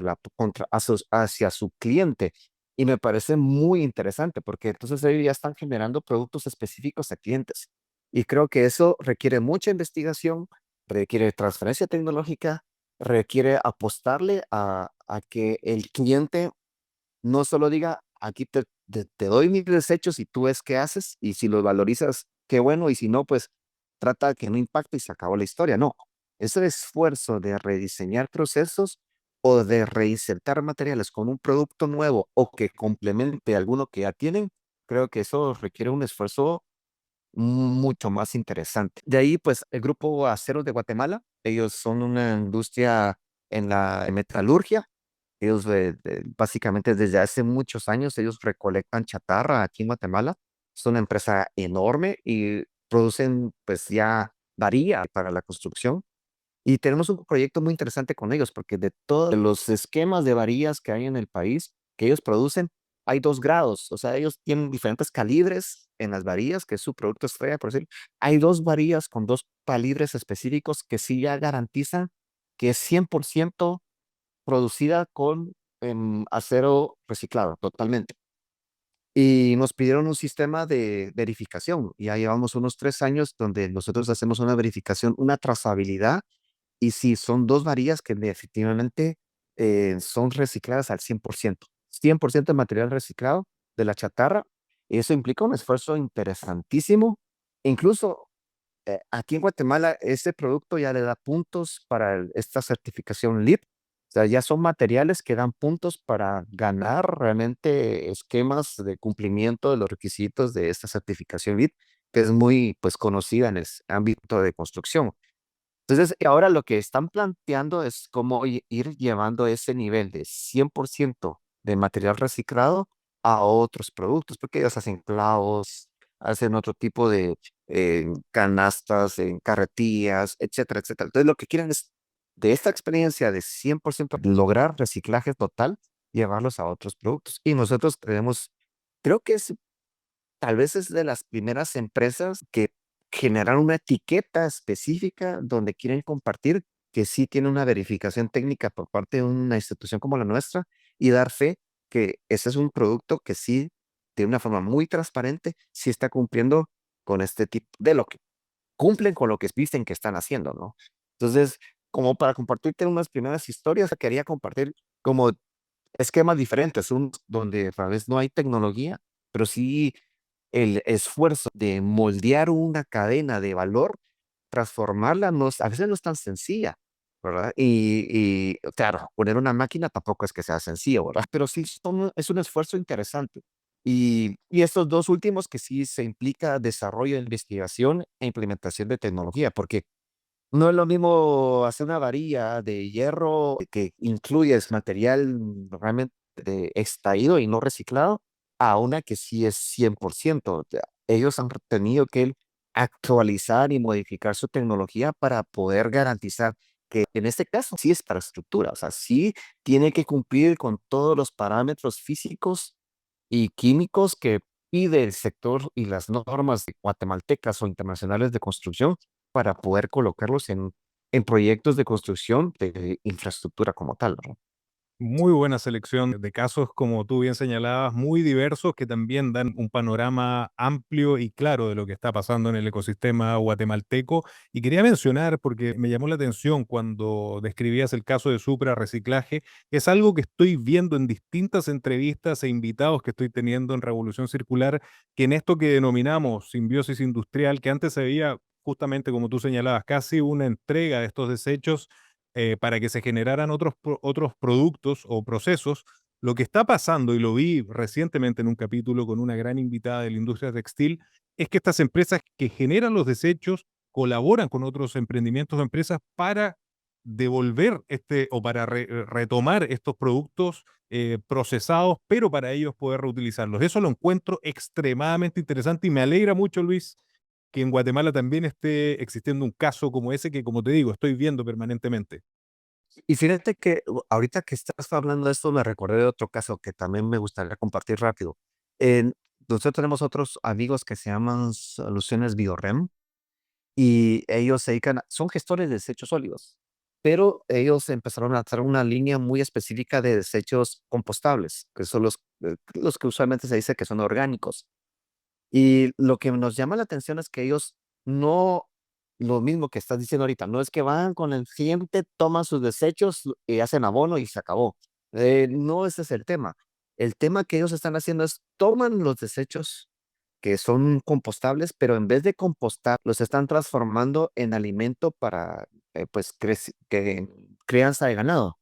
hacia su cliente. Y me parece muy interesante porque entonces ellos ya están generando productos específicos a clientes. Y creo que eso requiere mucha investigación, requiere transferencia tecnológica, requiere apostarle a que el cliente no solo diga, aquí te doy mis desechos y tú ves qué haces, y si los valorizas, qué bueno, y si no, pues trata de que no impacte y se acabó la historia. No, ese esfuerzo de rediseñar procesos o de reinsertar materiales con un producto nuevo o que complemente alguno que ya tienen, creo que eso requiere un esfuerzo mucho más interesante. De ahí, pues, el Grupo Aceros de Guatemala, ellos son una industria en la metalurgia. Ellos básicamente desde hace muchos años, ellos recolectan chatarra aquí en Guatemala. Es una empresa enorme y producen pues ya varilla para la construcción. Y tenemos un proyecto muy interesante con ellos, porque de todos los esquemas de varillas que hay en el país que ellos producen, hay 2 grados. O sea, ellos tienen diferentes calibres en las varillas, que es su producto estrella, por decir. Hay 2 varillas con 2 calibres específicos que sí ya garantizan que es 100% producida con acero reciclado, totalmente. Y nos pidieron un sistema de verificación. Y ya llevamos unos 3 años donde nosotros hacemos una verificación, una trazabilidad y sí, son 2 varillas que efectivamente son recicladas al 100%. 100% de material reciclado de la chatarra. Y eso implica un esfuerzo interesantísimo. Incluso aquí en Guatemala, este producto ya le da puntos para esta certificación LEED. O sea, ya son materiales que dan puntos para ganar realmente esquemas de cumplimiento de los requisitos de esta certificación LEED, que es muy pues conocida en el ámbito de construcción. Entonces, ahora lo que están planteando es cómo ir llevando ese nivel de 100% de material reciclado a otros productos, porque ellos hacen clavos, hacen otro tipo de canastas, en carretillas, etcétera, etcétera. Entonces, lo que quieren es de esta experiencia de 100% lograr reciclaje total, llevarlos a otros productos. Y nosotros tenemos, creo que es tal vez es de las primeras empresas que generan una etiqueta específica donde quieren compartir que sí tiene una verificación técnica por parte de una institución como la nuestra y dar fe que ese es un producto que sí, de una forma muy transparente, sí está cumpliendo con este tipo de lo que cumplen con lo que dicen que están haciendo, ¿no? Entonces, como para compartirte unas primeras historias, quería compartir como esquemas diferentes, un donde a veces no hay tecnología, pero sí el esfuerzo de moldear una cadena de valor, transformarla, a veces no es tan sencilla, ¿verdad? Y claro, poner una máquina tampoco es que sea sencillo, ¿verdad? Pero sí es un esfuerzo interesante. Y estos dos últimos que sí se implica desarrollo, investigación e implementación de tecnología, porque no es lo mismo hacer una varilla de hierro que incluye es material realmente extraído y no reciclado a una que sí es 100%. O sea, ellos han tenido que actualizar y modificar su tecnología para poder garantizar que en este caso sí es para estructura, o sea, sí tiene que cumplir con todos los parámetros físicos y químicos que pide el sector y las normas guatemaltecas o internacionales de construcción para poder colocarlos en proyectos de construcción de infraestructura como tal, ¿no? Muy buena selección de casos, como tú bien señalabas, muy diversos que también dan un panorama amplio y claro de lo que está pasando en el ecosistema guatemalteco. Y quería mencionar, porque me llamó la atención cuando describías el caso de Supra Reciclaje, es algo que estoy viendo en distintas entrevistas e invitados que estoy teniendo en Revolución Circular, que en esto que denominamos simbiosis industrial, que antes se veía justamente como tú señalabas, casi una entrega de estos desechos para que se generaran otros productos o procesos, Lo que está pasando, y lo vi recientemente en un capítulo con una gran invitada de la industria textil, es que estas empresas que generan los desechos colaboran con otros emprendimientos o empresas para devolver o para retomar estos productos procesados, pero para ellos poder reutilizarlos. Eso lo encuentro extremadamente interesante y me alegra mucho, Luis, que en Guatemala también esté existiendo un caso como ese que, como te digo, estoy viendo permanentemente. Y fíjate que ahorita que estás hablando de esto, me recordé de otro caso que también me gustaría compartir rápido. En, nosotros tenemos otros amigos que se llaman Soluciones Biorem y ellos se dedican, son gestores de desechos sólidos, pero ellos empezaron a hacer una línea muy específica de desechos compostables, que son los que usualmente se dice que son orgánicos. Y lo que nos llama la atención es que ellos no, lo mismo que estás diciendo ahorita, no es que van con el cliente, toman sus desechos y hacen abono y se acabó. No ese es el tema. El tema que ellos están haciendo es toman los desechos que son compostables, pero en vez de compostar, los están transformando en alimento para, pues, que crianza de ganado.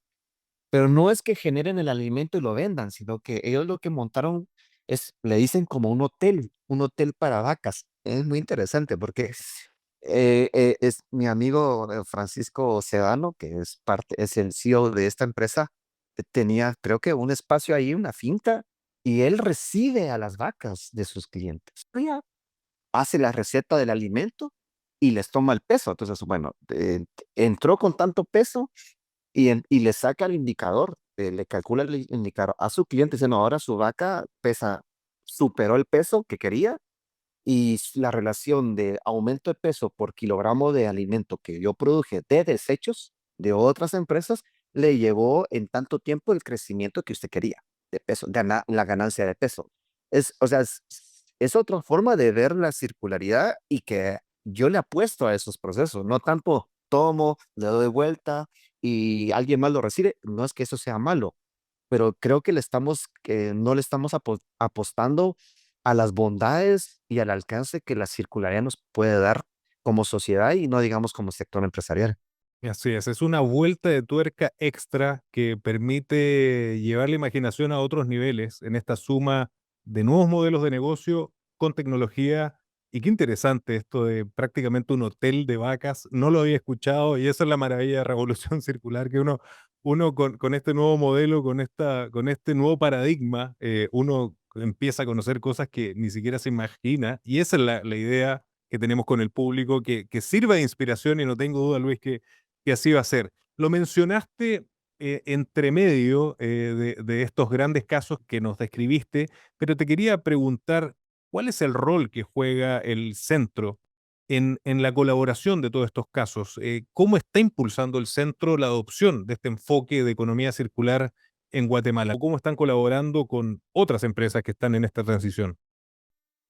Pero no es que generen el alimento y lo vendan, sino que ellos lo que montaron es, le dicen como un hotel para vacas. Es muy interesante porque es mi amigo Francisco Sedano, que es parte, es el CEO de esta empresa, tenía creo que un espacio ahí, una finca, y él recibe a las vacas de sus clientes. Ya hace la receta del alimento y les toma el peso. Entonces, bueno, entró con tanto peso y le saca el indicador, le calcula el indicador a su cliente, diciendo, ahora su vaca pesa, superó el peso que quería y la relación de aumento de peso por kilogramo de alimento que yo produje de desechos de otras empresas le llevó en tanto tiempo el crecimiento que usted quería de peso, la ganancia de peso. O sea, es otra forma de ver la circularidad y que yo le apuesto a esos procesos, no tanto tomo, le doy vuelta y alguien más lo recibe. No es que eso sea malo, pero creo que no le estamos apostando a las bondades y al alcance que la circularidad nos puede dar como sociedad y no digamos como sector empresarial. Así es una vuelta de tuerca extra que permite llevar la imaginación a otros niveles en esta suma de nuevos modelos de negocio con tecnología. Y qué interesante esto de prácticamente un hotel de vacas. No lo había escuchado y esa es la maravilla de Revolución Circular, que uno con este nuevo modelo, con este nuevo paradigma, uno empieza a conocer cosas que ni siquiera se imagina. Y esa es la idea que tenemos con el público, que sirva de inspiración y no tengo duda, Luis, que así va a ser. Lo mencionaste entre medio de estos grandes casos que nos describiste, pero te quería preguntar, ¿cuál es el rol que juega el centro en la colaboración de todos estos casos? ¿Cómo está impulsando el centro la adopción de este enfoque de economía circular en Guatemala? ¿Cómo están colaborando con otras empresas que están en esta transición?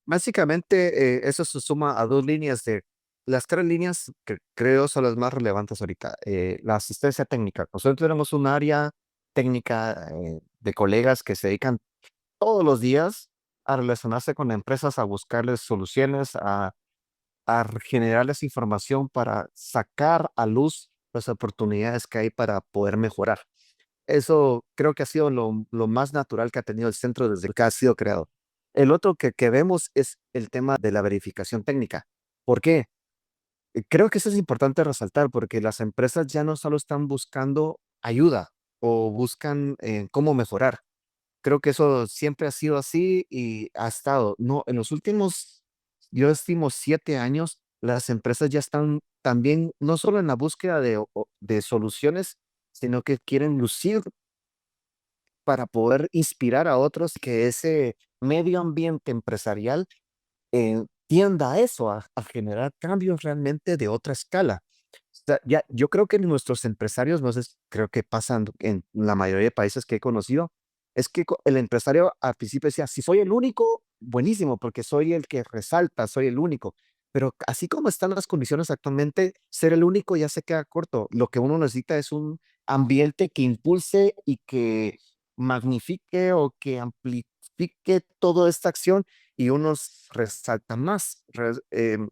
Básicamente, eso se suma a dos líneas de las tres líneas que creo son las más relevantes ahorita. La asistencia técnica. Nosotros tenemos un área técnica de colegas que se dedican todos los días a relacionarse con empresas, a buscarles soluciones, a generarles información para sacar a luz las oportunidades que hay para poder mejorar. Eso creo que ha sido lo más natural que ha tenido el centro desde que ha sido creado. El otro que vemos es el tema de la verificación técnica. ¿Por qué? Creo que eso es importante resaltar porque las empresas ya no solo están buscando ayuda o buscan cómo mejorar. Creo que eso siempre ha sido así y ha estado. No, en los últimos, yo estimo 7 años, las empresas ya están también no solo en la búsqueda de soluciones, sino que quieren lucir para poder inspirar a otros que ese medio ambiente empresarial tienda a eso, a generar cambios realmente de otra escala. O sea, ya, yo creo que nuestros empresarios, no sé, creo que pasan en la mayoría de países que he conocido, es que el empresario al principio decía, si soy el único, buenísimo, porque soy el que resalta, soy el único. Pero así como están las condiciones actualmente, ser el único ya se queda corto. Lo que uno necesita es un ambiente que impulse y que magnifique o que amplifique toda esta acción y unos resaltan más.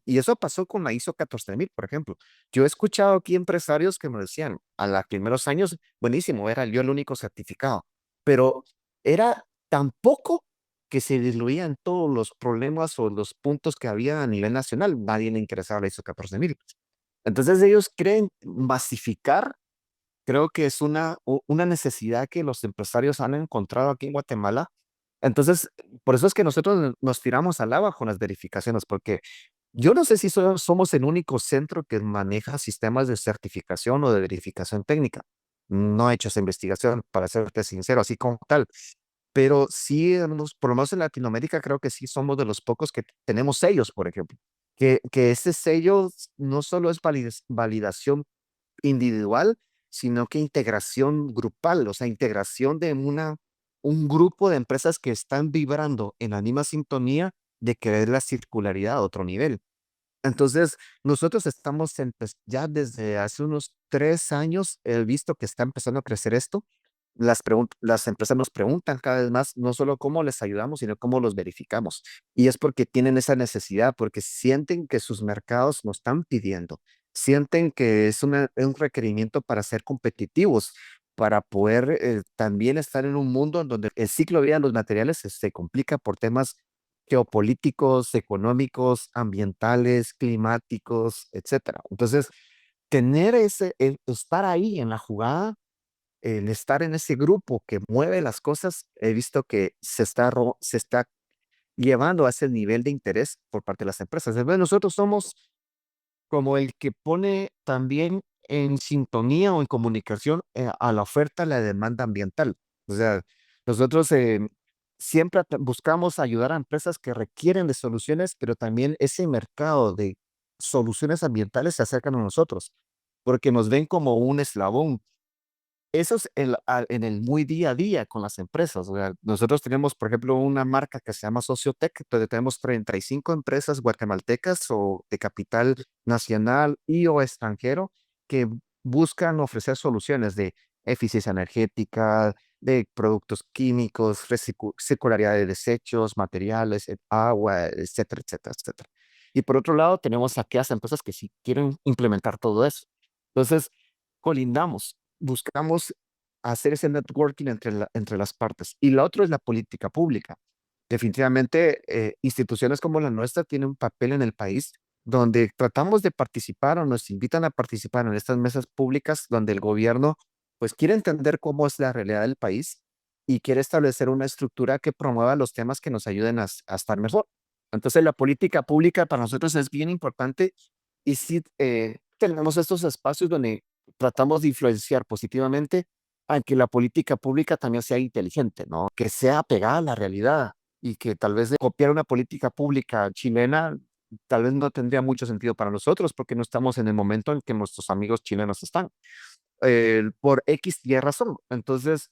Y eso pasó con la ISO 14000, por ejemplo. Yo he escuchado aquí empresarios que me decían, a los primeros años, buenísimo, era yo el único certificado, pero era tan poco que se diluían todos los problemas o los puntos que había a nivel nacional. Nadie le interesaba la ISO 14000. Entonces ellos creen masificar. Creo que es una necesidad que los empresarios han encontrado aquí en Guatemala. Entonces, por eso es que nosotros nos tiramos al agua con las verificaciones, porque yo no sé si somos el único centro que maneja sistemas de certificación o de verificación técnica. No he hecho esa investigación, para serte sincero, así como tal. Pero sí, por lo menos en Latinoamérica, creo que sí somos de los pocos que tenemos sellos, por ejemplo. Que ese sello no solo es validación individual, sino que integración grupal, o sea, integración de un grupo de empresas que están vibrando en la misma sintonía de querer la circularidad a otro nivel. Entonces, nosotros estamos ya desde hace unos 3 años, he visto que está empezando a crecer esto. Las empresas nos preguntan cada vez más, no solo cómo les ayudamos, sino cómo los verificamos. Y es porque tienen esa necesidad, porque sienten que sus mercados nos están pidiendo, sienten que es un requerimiento para ser competitivos, para poder también estar en un mundo en donde el ciclo de vida de los materiales se complica por temas geopolíticos, económicos, ambientales, climáticos, etcétera. Entonces, estar ahí en la jugada, el estar en ese grupo que mueve las cosas, he visto que se está llevando a ese nivel de interés por parte de las empresas. Entonces, nosotros somos como el que pone también en sintonía o en comunicación a la oferta, la demanda ambiental. O sea, nosotros siempre buscamos ayudar a empresas que requieren de soluciones, pero también ese mercado de soluciones ambientales se acercan a nosotros, porque nos ven como un eslabón. Eso es en el muy día a día con las empresas. O sea, nosotros tenemos, por ejemplo, una marca que se llama Sociotech, donde tenemos 35 empresas guatemaltecas o de capital nacional y o extranjero que buscan ofrecer soluciones de eficiencia energética, de productos químicos, circularidad de desechos, materiales, agua, etcétera, etcétera, etcétera. Y por otro lado, tenemos aquellas empresas que sí quieren implementar todo eso. Entonces, colindamos, buscamos hacer ese networking entre las partes. Y la otra es la política pública. Definitivamente, instituciones como la nuestra tienen un papel en el país donde tratamos de participar o nos invitan a participar en estas mesas públicas donde el gobierno pues quiere entender cómo es la realidad del país y quiere establecer una estructura que promueva los temas que nos ayuden a estar mejor. Entonces, la política pública para nosotros es bien importante y sí tenemos estos espacios donde tratamos de influenciar positivamente a que la política pública también sea inteligente, ¿no? Que sea pegada a la realidad y que tal vez de copiar una política pública chilena tal vez no tendría mucho sentido para nosotros porque no estamos en el momento en que nuestros amigos chilenos están, por X y Y razón. Entonces,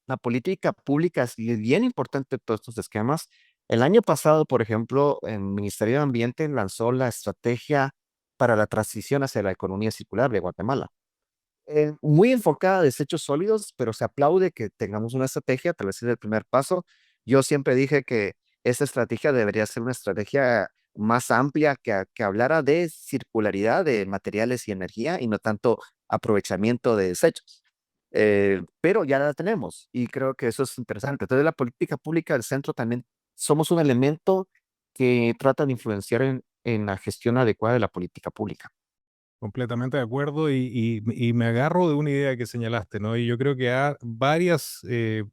la política pública es bien importante en todos estos esquemas. El año pasado, por ejemplo, el Ministerio de Ambiente lanzó la estrategia para la transición hacia la economía circular de Guatemala. Muy enfocada a desechos sólidos, pero se aplaude que tengamos una estrategia, tal vez es el primer paso. Yo siempre dije que esa estrategia debería ser una estrategia más amplia que hablara de circularidad de materiales y energía y no tanto aprovechamiento de desechos. Pero ya la tenemos y creo que eso es interesante. Entonces, la política pública del centro también somos un elemento que trata de influenciar en la gestión adecuada de la política pública. Completamente de acuerdo y me agarro de una idea que señalaste, ¿no? Y yo creo que varios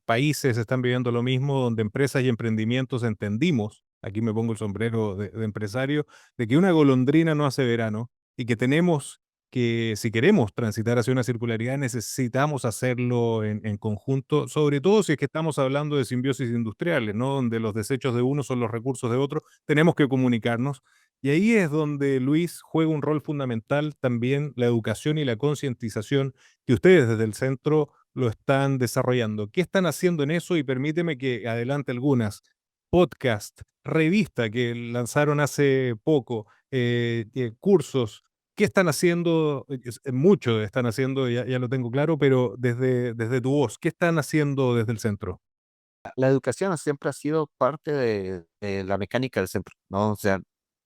países están viviendo lo mismo, donde empresas y emprendimientos entendimos, aquí me pongo el sombrero de empresario, de que una golondrina no hace verano y que tenemos que, si queremos transitar hacia una circularidad, necesitamos hacerlo en conjunto, sobre todo si es que estamos hablando de simbiosis industriales, ¿no? Donde los desechos de uno son los recursos de otro, tenemos que comunicarnos y ahí es donde Luis juega un rol fundamental también la educación y la concientización que ustedes desde el centro lo están desarrollando. ¿Qué están haciendo en eso? Y permíteme que adelante algunas. Podcast, revista que lanzaron hace poco, cursos. ¿Qué están haciendo? Mucho están haciendo, ya lo tengo claro, pero desde tu voz, ¿qué están haciendo desde el centro? La educación siempre ha sido parte de la mecánica del centro, ¿no? O sea,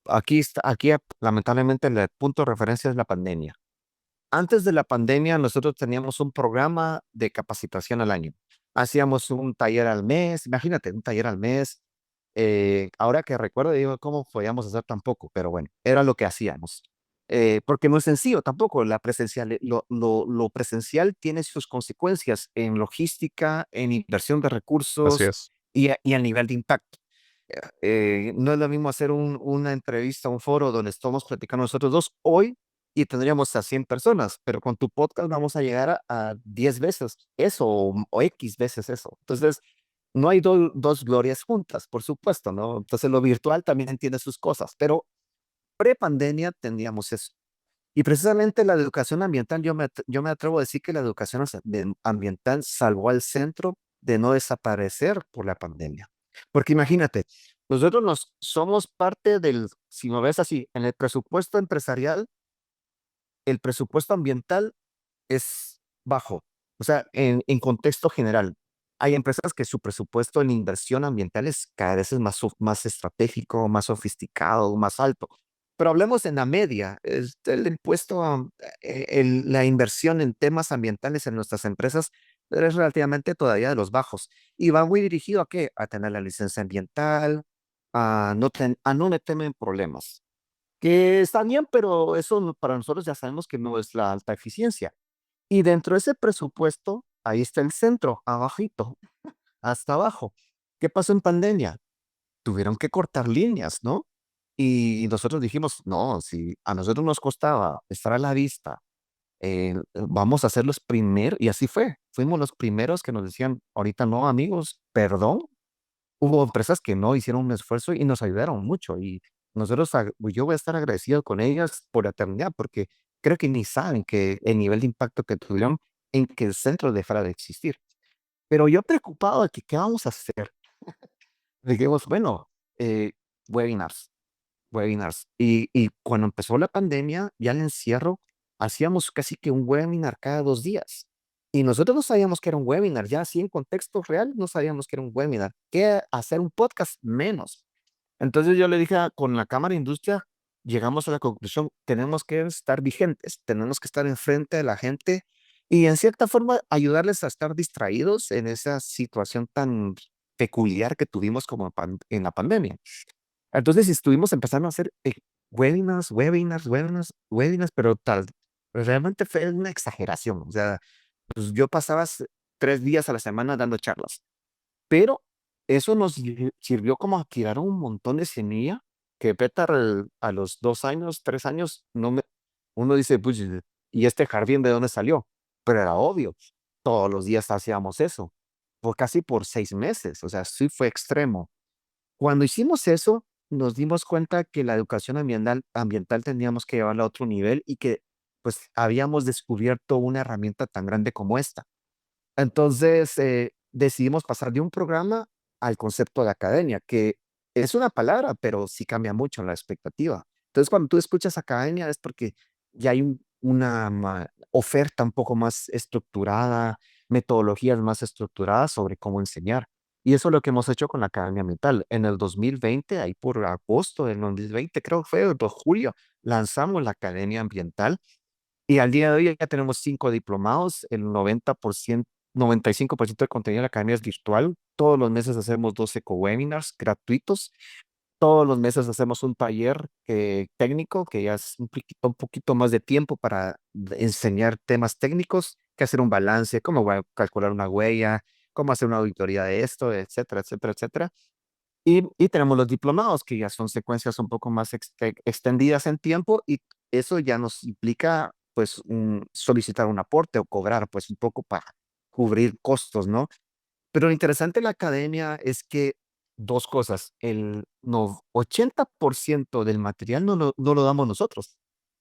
aquí lamentablemente el punto de referencia es la pandemia. Antes de la pandemia, nosotros teníamos un programa de capacitación al año. hacíamos un taller al mes, imagínate, un taller al mes. Ahora que recuerdo, digo, ¿cómo podíamos hacer tampoco? Pero bueno, era lo que hacíamos. Porque no es sencillo tampoco, la presencial, lo presencial tiene sus consecuencias en logística, en inversión de Así recursos es. y a nivel de impacto. No es lo mismo hacer una entrevista, un foro donde estamos platicando nosotros dos hoy y tendríamos a 100 personas, pero con tu podcast vamos a llegar a 10 veces eso o X veces eso. Entonces, no hay dos glorias juntas, por supuesto, ¿no? Entonces, lo virtual también entiende sus cosas, pero pre-pandemia teníamos eso. Y precisamente la educación ambiental, yo me atrevo a decir que la educación ambiental salvó al centro de no desaparecer por la pandemia. Porque imagínate, nosotros somos parte del, si lo ves así, en el presupuesto empresarial, el presupuesto ambiental es bajo. O sea, en contexto general, hay empresas que su presupuesto en inversión ambiental es cada vez es más estratégico, más sofisticado, más alto. Pero hablemos en la media, el impuesto, la inversión en temas ambientales en nuestras empresas es relativamente todavía de los bajos. Y va muy dirigido a qué? A tener la licencia ambiental, a no meterme en problemas. Que está bien, pero eso para nosotros ya sabemos que no es la alta eficiencia. Y dentro de ese presupuesto, ahí está el centro, abajito, hasta abajo. ¿Qué pasó en pandemia? Tuvieron que cortar líneas, ¿no? Y nosotros dijimos, no, si a nosotros nos costaba estar a la vista, vamos a ser los primeros, y así fue. Fuimos los primeros que nos decían, ahorita no, amigos, perdón. Hubo empresas que no hicieron un esfuerzo y nos ayudaron mucho. Y nosotros, yo voy a estar agradecido con ellas por la eternidad, porque creo que ni saben que el nivel de impacto que tuvieron en que el centro dejara de existir. Pero yo preocupado de que qué vamos a hacer. Dijimos, bueno, eh, webinars, webinars. Y cuando empezó la pandemia, ya el encierro, hacíamos casi que un webinar cada 2 días. Y nosotros no sabíamos que era un webinar, ya así en contexto real, no sabíamos que era un webinar. ¿Qué hacer un podcast? Menos. Entonces yo le dije con la Cámara de Industria, llegamos a la conclusión, tenemos que estar vigentes, tenemos que estar enfrente de la gente y en cierta forma ayudarles a estar distraídos en esa situación tan peculiar que tuvimos como en la pandemia. Entonces estuvimos empezando a hacer webinars, pero tal, realmente fue una exageración. O sea, pues yo pasaba 3 días a la semana dando charlas, pero eso nos sirvió como a tirar un montón de semilla que Petar a los 2 años, 3 años, uno dice, pues, ¿y este jardín de dónde salió? Pero era obvio, todos los días hacíamos eso, casi por 6 meses, o sea, sí fue extremo. Cuando hicimos eso, nos dimos cuenta que la educación ambiental teníamos que llevarla a otro nivel y que pues habíamos descubierto una herramienta tan grande como esta. Entonces, decidimos pasar de un programa al concepto de academia, que es una palabra, pero sí cambia mucho la expectativa. Entonces, cuando tú escuchas academia es porque ya hay una oferta un poco más estructurada, metodologías más estructuradas sobre cómo enseñar. Y eso es lo que hemos hecho con la Academia Ambiental. En el 2020, ahí por agosto del 2020, creo que fue, o por julio, lanzamos la Academia Ambiental y al día de hoy ya tenemos 5 diplomados, el 90%, 95% del contenido de la academia es virtual. Todos los meses hacemos 12 webinars gratuitos. Todos los meses hacemos un taller técnico, que ya es un poquito más de tiempo para enseñar temas técnicos, que hacer un balance, cómo voy a calcular una huella, cómo hacer una auditoría de esto, etcétera, etcétera, etcétera. Y tenemos los diplomados, que ya son secuencias un poco más extendidas en tiempo y eso ya nos implica, pues, solicitar un aporte o cobrar, pues, un poco para cubrir costos, ¿no? Pero lo interesante de la academia es que 2 cosas, el 80% del material no lo damos nosotros,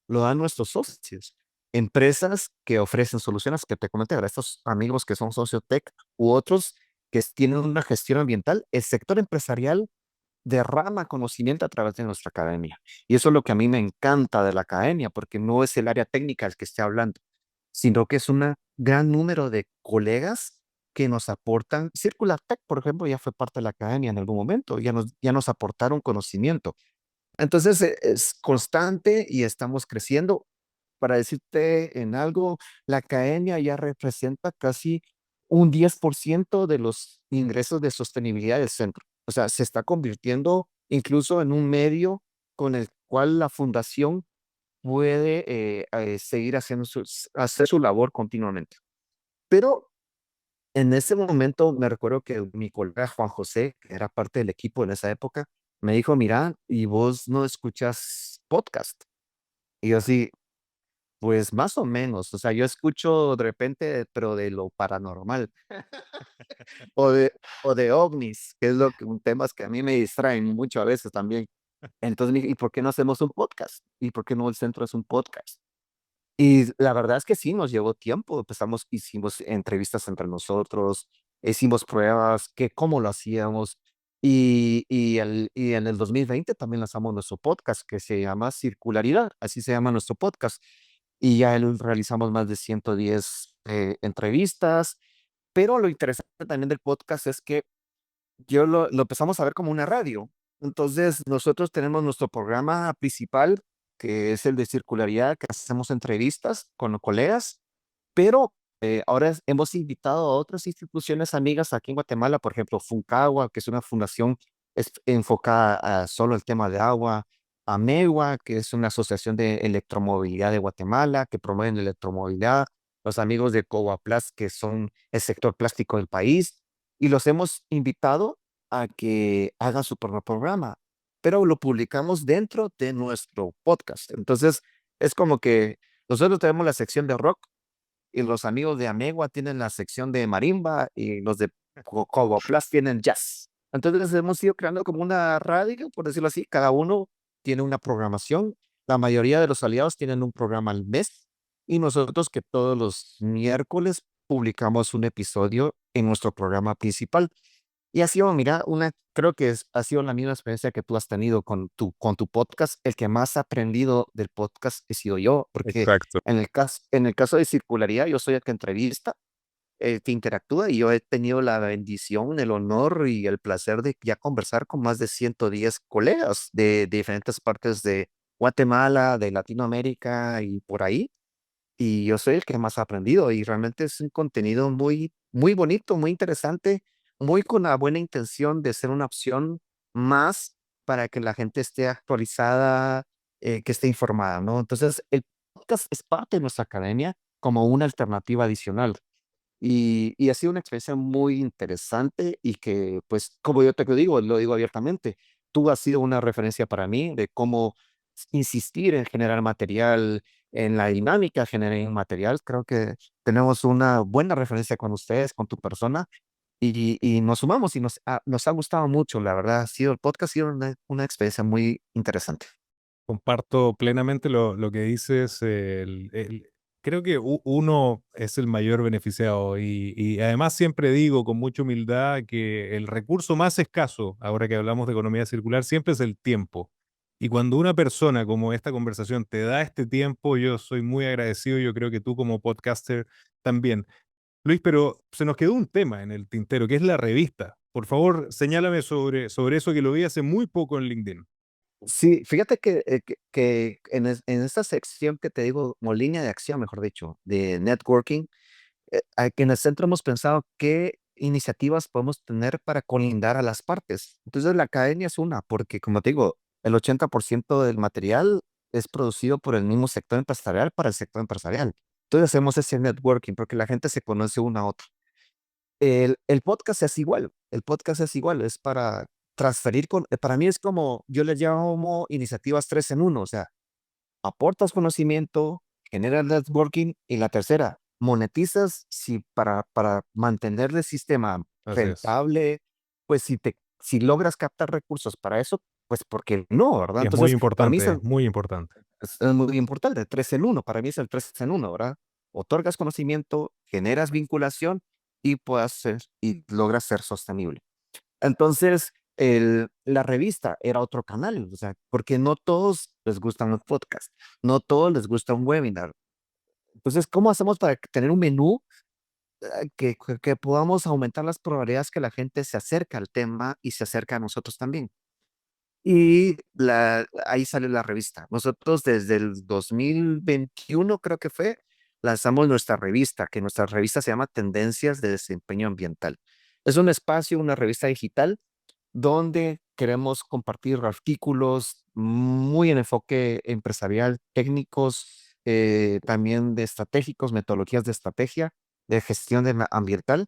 lo dan nuestros socios. Empresas que ofrecen soluciones que te comenté, ahora estos amigos que son sociotech u otros que tienen una gestión ambiental, el sector empresarial derrama conocimiento a través de nuestra academia. Y eso es lo que a mí me encanta de la academia, porque no es el área técnica el que esté hablando, sino que es un gran número de colegas que nos aportan. Circular Tech, por ejemplo, ya fue parte de la academia en algún momento, ya nos aportaron conocimiento. Entonces, es constante y estamos creciendo. Para decirte en algo, la academia ya representa casi un 10% de los ingresos de sostenibilidad del centro. O sea, se está convirtiendo incluso en un medio con el cual la fundación puede seguir haciendo hacer su labor continuamente. Pero en ese momento me recuerdo que mi colega Juan José, que era parte del equipo en esa época, me dijo, mira, ¿y vos no escuchas podcast? Y yo así, pues más o menos, o sea, yo escucho de repente, pero de lo paranormal o de ovnis, que es temas que a mí me distraen mucho a veces también. Entonces me dije, ¿y por qué no hacemos un podcast? ¿Y por qué no el centro es un podcast? Y la verdad es que sí, nos llevó tiempo. Hicimos entrevistas entre nosotros, hicimos pruebas, que cómo lo hacíamos. Y en el 2020 también lanzamos nuestro podcast que se llama Circularidad, así se llama nuestro podcast. Y ya realizamos más de 110 entrevistas. Pero lo interesante también del podcast es que yo lo empezamos a ver como una radio. Entonces, nosotros tenemos nuestro programa principal, que es el de circularidad, que hacemos entrevistas con los colegas, pero ahora hemos invitado a otras instituciones amigas aquí en Guatemala, por ejemplo, Funcagua, que es una fundación enfocada a solo el tema de agua, Amegua, que es una asociación de electromovilidad de Guatemala, que promueven la electromovilidad, los amigos de Coaplast, que son el sector plástico del país, y los hemos invitado a que hagan su propio programa, pero lo publicamos dentro de nuestro podcast. Entonces, es como que nosotros tenemos la sección de rock y los amigos de Amegua tienen la sección de marimba y los de Cogoplast tienen jazz. Entonces hemos ido creando como una radio, por decirlo así, cada uno tiene una programación. La mayoría de los aliados tienen un programa al mes y nosotros que todos los miércoles publicamos un episodio en nuestro programa principal. Y ha sido, mira, creo que ha sido la misma experiencia que tú has tenido con tu podcast. El que más ha aprendido del podcast he sido yo, porque Exacto. en el caso de circularidad, yo soy el que entrevista, que interactúa, y yo he tenido la bendición, el honor y el placer de ya conversar con más de 110 colegas de diferentes partes de Guatemala, de Latinoamérica y por ahí. Y yo soy el que más ha aprendido y realmente es un contenido muy, muy bonito, muy interesante, muy con la buena intención de ser una opción más para que la gente esté actualizada, que esté informada, ¿no? Entonces, el podcast es parte de nuestra academia como una alternativa adicional. Y ha sido una experiencia muy interesante y que, pues, como yo te lo digo abiertamente, tú has sido una referencia para mí de cómo insistir en generar material, en la dinámica de generar material. Creo que tenemos una buena referencia con ustedes, con tu persona, y nos sumamos y nos ha gustado mucho, la verdad. El podcast ha sido una experiencia muy interesante. Comparto plenamente lo que dices. Creo que uno es el mayor beneficiado y además siempre digo con mucha humildad que el recurso más escaso, ahora que hablamos de economía circular, siempre es el tiempo. Y cuando una persona como esta conversación te da este tiempo, yo soy muy agradecido. Yo creo que tú como podcaster también. Luis, pero se nos quedó un tema en el tintero, que es la revista. Por favor, señálame sobre eso que lo vi hace muy poco en LinkedIn. Sí, fíjate que en esta sección que te digo, como línea de acción, mejor dicho, de networking, aquí en el centro hemos pensado qué iniciativas podemos tener para colindar a las partes. Entonces, la academia es una, porque como te digo, el 80% del material es producido por el mismo sector empresarial para el sector empresarial. Entonces, hacemos ese networking porque la gente se conoce una a otra. El podcast es igual, el podcast es igual, es para transferir para mí es como, yo le llamo iniciativas 3 en uno, o sea, aportas conocimiento, generas networking y la tercera, monetizas si para mantener el sistema Así es. rentable, pues si logras captar recursos para eso, pues porque no, ¿verdad? Y es muy Entonces, para mí importante, es muy importante. es muy importante, 3 en uno, para mí es el 3 en uno, ¿verdad? Otorgas conocimiento, generas vinculación y logras ser sostenible. Entonces, la revista era otro canal, o sea, porque no todos les gustan los podcasts, no todos les gusta un webinar. Entonces, ¿cómo hacemos para tener un menú que podamos aumentar las probabilidades que la gente se acerque al tema y se acerque a nosotros también? Y ahí sale la revista. Nosotros desde el 2021, creo que fue, lanzamos nuestra revista, que nuestra revista se llama Tendencias de Desempeño Ambiental. Es un espacio, una revista digital donde queremos compartir artículos muy en enfoque empresarial, técnicos, también de estratégicos, metodologías de estrategia, de gestión ambiental.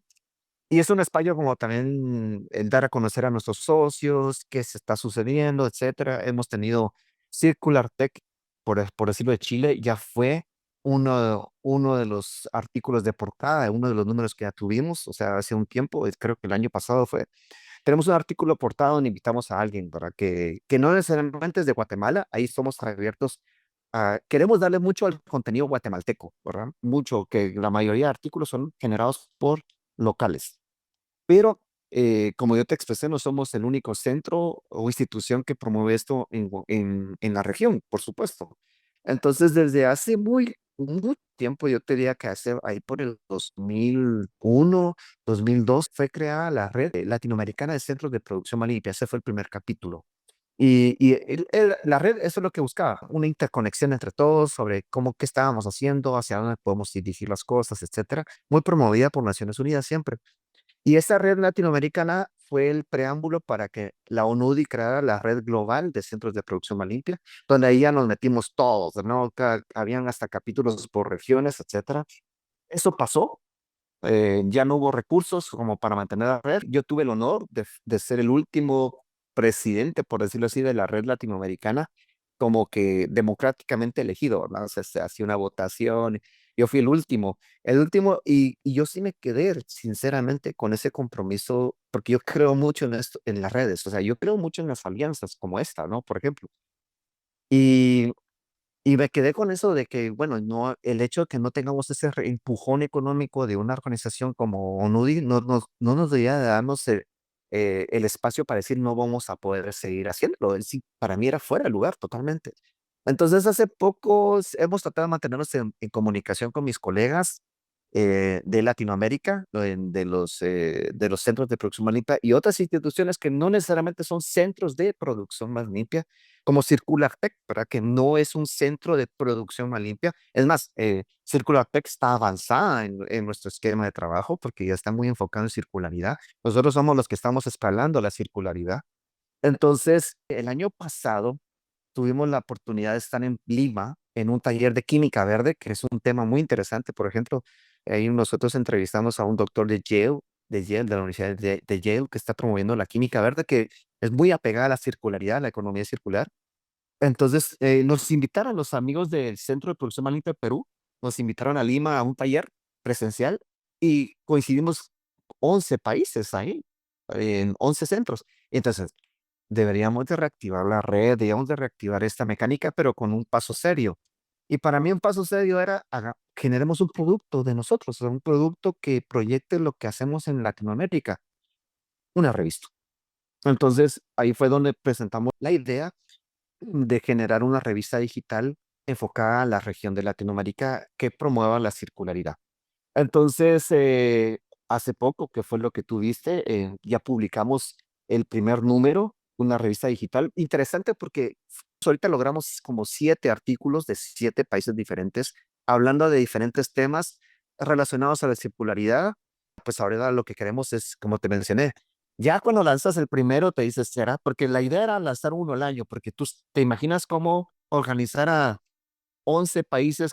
Y es un espacio como también el dar a conocer a nuestros socios, qué se está sucediendo, etcétera. Hemos tenido Circular Tech, por decirlo de Chile, ya fue uno de los artículos de portada, uno de los números que ya tuvimos, o sea, hace un tiempo, creo que el año pasado fue. Tenemos un artículo portada donde invitamos a alguien, ¿verdad? Que no necesariamente es de Guatemala, ahí somos abiertos queremos darle mucho al contenido guatemalteco, ¿verdad? Mucho, que la mayoría de artículos son generados por locales. Pero, como yo te expresé, no somos el único centro o institución que promueve esto en la región, por supuesto. Entonces, desde hace mucho tiempo, yo te diría que hace ahí por el 2001, 2002, fue creada la Red Latinoamericana de Centros de Producción Más Limpia. Ese fue el primer capítulo. Y la red, eso es lo que buscaba, una interconexión entre todos sobre qué estábamos haciendo, hacia dónde podemos dirigir las cosas, etcétera. Muy promovida por Naciones Unidas siempre. Y esa red latinoamericana fue el preámbulo para que la ONUDI creara la red global de centros de producción más limpia, donde ahí ya nos metimos todos, ¿no? Habían hasta capítulos por regiones, etcétera. Eso pasó, ya no hubo recursos como para mantener la red. Yo tuve el honor de ser el último presidente, por decirlo así, de la red latinoamericana, como que democráticamente elegido, ¿no? O sea, se hacía una votación. Yo fui el último, y yo sí me quedé, sinceramente, con ese compromiso, porque yo creo mucho en esto, en las redes, o sea, yo creo mucho en las alianzas como esta, ¿no? Por ejemplo. Y y me quedé con eso de que, bueno, no, el hecho de que no tengamos ese empujón económico de una organización como ONUDI no nos debería de darnos el espacio para decir no vamos a poder seguir haciéndolo. Sí, para mí era fuera de lugar totalmente. Entonces, hace poco hemos tratado de mantenernos en comunicación con mis colegas de Latinoamérica, de los centros de producción más limpia y otras instituciones que no necesariamente son centros de producción más limpia, como Circular Tech, ¿verdad? Que no es un centro de producción más limpia. Es más, Circular Tech está avanzada en nuestro esquema de trabajo porque ya está muy enfocado en circularidad. Nosotros somos los que estamos escalando la circularidad. Entonces, el año pasado tuvimos la oportunidad de estar en Lima en un taller de química verde, que es un tema muy interesante. Por ejemplo, ahí nosotros entrevistamos a un doctor de la Universidad de Yale, que está promoviendo la química verde, que es muy apegada a la circularidad, a la economía circular. Entonces, nos invitaron los amigos del Centro de Producción Más Limpia de Perú, nos invitaron a Lima a un taller presencial y coincidimos 11 países ahí, en 11 centros. Entonces, deberíamos de reactivar la red, deberíamos de reactivar esta mecánica, pero con un paso serio. Y para mí un paso serio era, generemos un producto de nosotros, o sea, un producto que proyecte lo que hacemos en Latinoamérica, una revista. Entonces, ahí fue donde presentamos la idea de generar una revista digital enfocada a la región de Latinoamérica que promueva la circularidad. Entonces, hace poco, que fue lo que tú viste, ya publicamos el primer número, una revista digital. Interesante porque ahorita logramos como 7 artículos de 7 países diferentes, hablando de diferentes temas relacionados a la circularidad. Pues ahora lo que queremos es, como te mencioné, ya cuando lanzas el primero te dices, ¿será? Porque la idea era lanzar uno al año, porque tú te imaginas cómo organizar a 11 países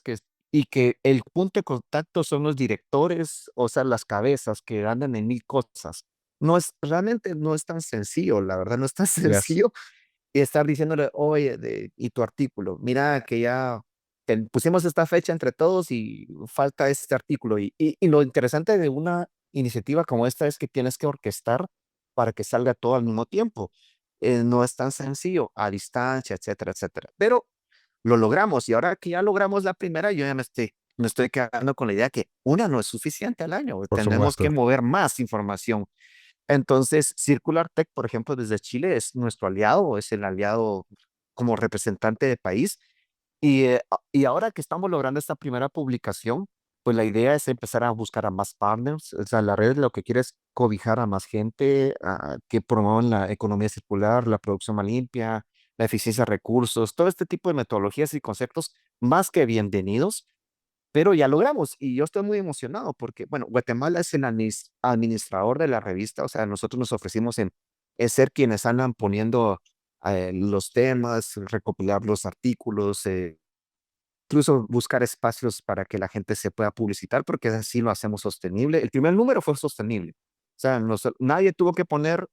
y que el punto de contacto son los directores, o sea, las cabezas que andan en mil cosas. Realmente no es tan sencillo, la verdad, no es tan Gracias. sencillo estar diciéndole, oye, y tu artículo, mira que ya pusimos esta fecha entre todos y falta este artículo. Y lo interesante de una iniciativa como esta es que tienes que orquestar para que salga todo al mismo tiempo. No es tan sencillo, a distancia, etcétera, etcétera. Pero lo logramos y ahora que ya logramos la primera, yo ya me estoy quedando con la idea que una no es suficiente al año, Por tenemos que supuesto. mover más información. Entonces, Circular Tech, por ejemplo, desde Chile es nuestro aliado, es el aliado como representante de país. Y ahora que estamos logrando esta primera publicación, pues la idea es empezar a buscar a más partners. O sea, la red lo que quiere es cobijar a más gente que promuevan la economía circular, la producción más limpia, la eficiencia de recursos, todo este tipo de metodologías y conceptos más que bienvenidos, pero ya logramos y yo estoy muy emocionado porque, bueno, Guatemala es el administrador de la revista, o sea, nosotros nos ofrecimos en ser quienes andan poniendo los temas, recopilar los artículos, incluso buscar espacios para que la gente se pueda publicitar, porque así lo hacemos sostenible. El primer número fue sostenible. O sea, nadie tuvo que poner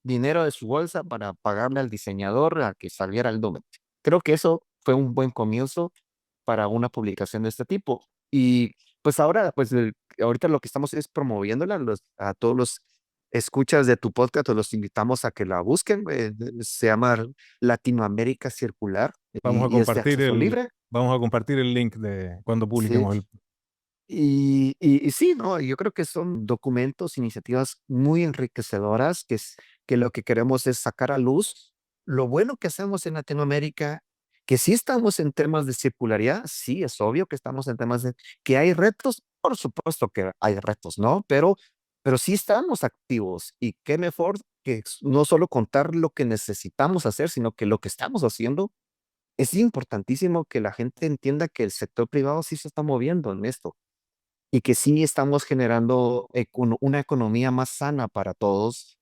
dinero de su bolsa para pagarle al diseñador a que saliera el número. Creo que eso fue un buen comienzo para una publicación de este tipo. Y pues ahora, pues ahorita lo que estamos es promoviéndola a todos los escuchas de tu podcast, los invitamos a que la busquen. Se llama Latinoamérica Circular Vamos a y es de compartir acceso libre. el link de cuando Sí, publiquemos el. y sí, ¿no? Yo creo que son documentos, iniciativas muy enriquecedoras, que lo que queremos es sacar a luz lo bueno que hacemos en Latinoamérica, que sí estamos en temas de circularidad, sí, es obvio que estamos en temas de que hay retos, por supuesto que hay retos, ¿no? Pero sí estamos activos y qué mejor que no solo contar lo que necesitamos hacer, sino que lo que estamos haciendo es importantísimo que la gente entienda que el sector privado sí se está moviendo en esto y que sí estamos generando una economía más sana para todos,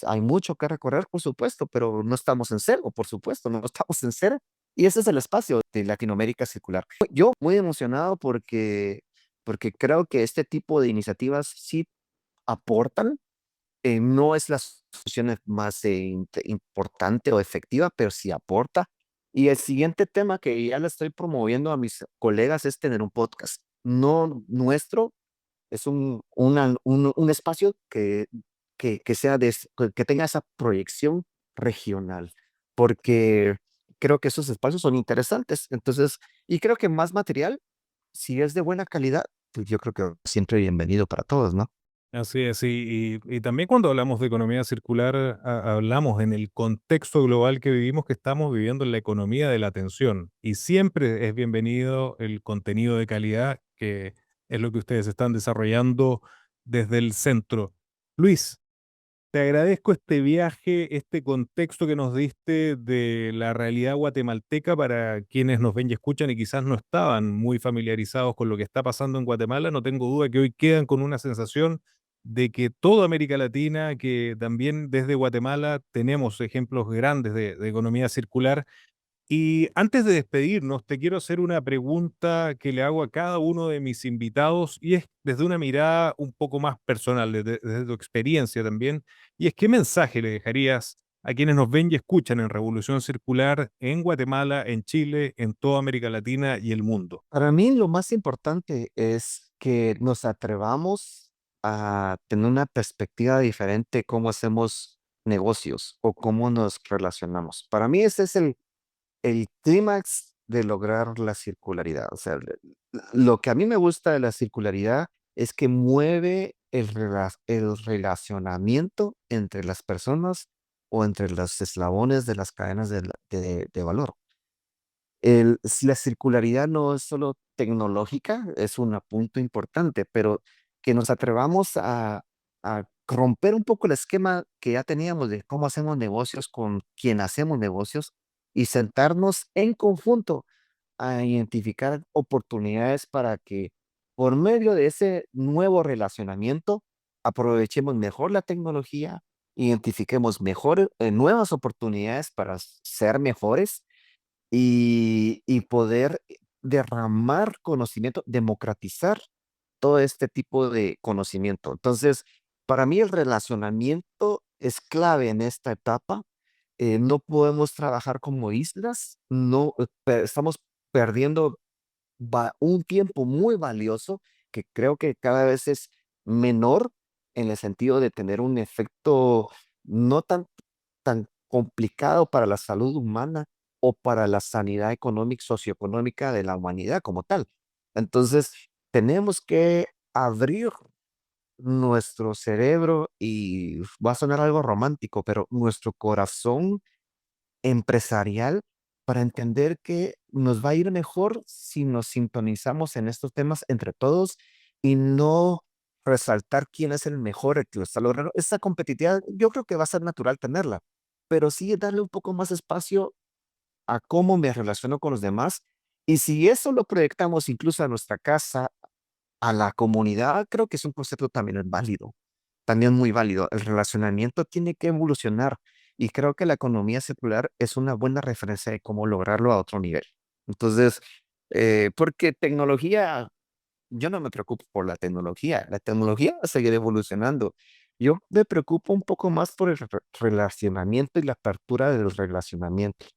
hay mucho que recorrer, por supuesto, pero no estamos en cero, por supuesto, no estamos en cero. Y ese es el espacio de Latinoamérica Circular. Yo muy emocionado porque creo que este tipo de iniciativas sí aportan, no es la solución más importante o efectiva, pero sí aporta. Y el siguiente tema que ya le estoy promoviendo a mis colegas es tener un podcast. No nuestro, es un espacio que sea que tenga esa proyección regional, porque creo que esos espacios son interesantes. Entonces, y creo que más material, si es de buena calidad, pues yo creo que siempre bienvenido para todos, ¿no? Así es, y también cuando hablamos de economía circular, hablamos en el contexto global que vivimos, que estamos viviendo en la economía de la atención. Y siempre es bienvenido el contenido de calidad, que es lo que ustedes están desarrollando desde el centro. Luis, te agradezco este viaje, este contexto que nos diste de la realidad guatemalteca para quienes nos ven y escuchan y quizás no estaban muy familiarizados con lo que está pasando en Guatemala. No tengo duda que hoy quedan con una sensación de que toda América Latina, que también desde Guatemala tenemos ejemplos grandes de economía circular. Y antes de despedirnos, te quiero hacer una pregunta que le hago a cada uno de mis invitados y es desde una mirada un poco más personal, desde tu experiencia también. Y es, ¿qué mensaje le dejarías a quienes nos ven y escuchan en Revolución Circular en Guatemala, en Chile, en toda América Latina y el mundo? Para mí lo más importante es que nos atrevamos a tener una perspectiva diferente de cómo hacemos negocios o cómo nos relacionamos. Para mí ese es el clímax de lograr la circularidad. O sea, lo que a mí me gusta de la circularidad es que mueve el relacionamiento entre las personas o entre los eslabones de las cadenas de valor. La circularidad no es solo tecnológica, es un punto importante, pero que nos atrevamos a romper un poco el esquema que ya teníamos de cómo hacemos negocios con quien hacemos negocios y sentarnos en conjunto a identificar oportunidades para que por medio de ese nuevo relacionamiento aprovechemos mejor la tecnología, identifiquemos mejor nuevas oportunidades para ser mejores y poder derramar conocimiento, democratizar todo este tipo de conocimiento. Entonces, para mí el relacionamiento es clave en esta etapa. No podemos trabajar como islas, no, estamos perdiendo un tiempo muy valioso que creo que cada vez es menor en el sentido de tener un efecto no tan complicado para la salud humana o para la sanidad económica, socioeconómica de la humanidad como tal. Entonces, tenemos que abrir nuestro cerebro y va a sonar algo romántico, pero nuestro corazón empresarial para entender que nos va a ir mejor si nos sintonizamos en estos temas entre todos y no resaltar quién es el mejor, el que lo está logrando. Esa competitividad yo creo que va a ser natural tenerla, pero sí darle un poco más espacio a cómo me relaciono con los demás Y si eso lo proyectamos incluso a nuestra casa, a la comunidad, creo que es un concepto también es válido, también muy válido. El relacionamiento tiene que evolucionar y creo que la economía circular es una buena referencia de cómo lograrlo a otro nivel. Entonces, porque tecnología, yo no me preocupo por la tecnología va a seguir evolucionando. Yo me preocupo un poco más por el relacionamiento y la apertura de los relacionamientos.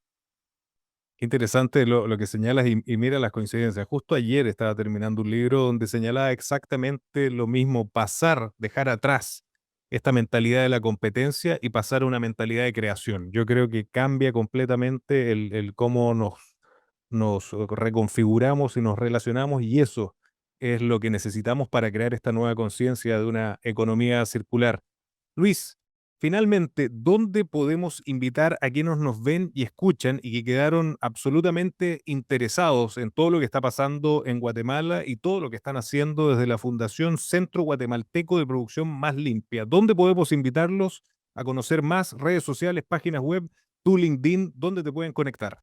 Qué interesante lo que señalas y mira las coincidencias. Justo ayer estaba terminando un libro donde señalaba exactamente lo mismo, pasar, dejar atrás esta mentalidad de la competencia y pasar a una mentalidad de creación. Yo creo que cambia completamente el cómo nos reconfiguramos y nos relacionamos y eso es lo que necesitamos para crear esta nueva conciencia de una economía circular. Luis, finalmente, ¿dónde podemos invitar a quienes nos ven y escuchan y que quedaron absolutamente interesados en todo lo que está pasando en Guatemala y todo lo que están haciendo desde la Fundación Centro Guatemalteco de Producción Más Limpia? ¿Dónde podemos invitarlos a conocer más redes sociales, páginas web, tu LinkedIn, dónde te pueden conectar?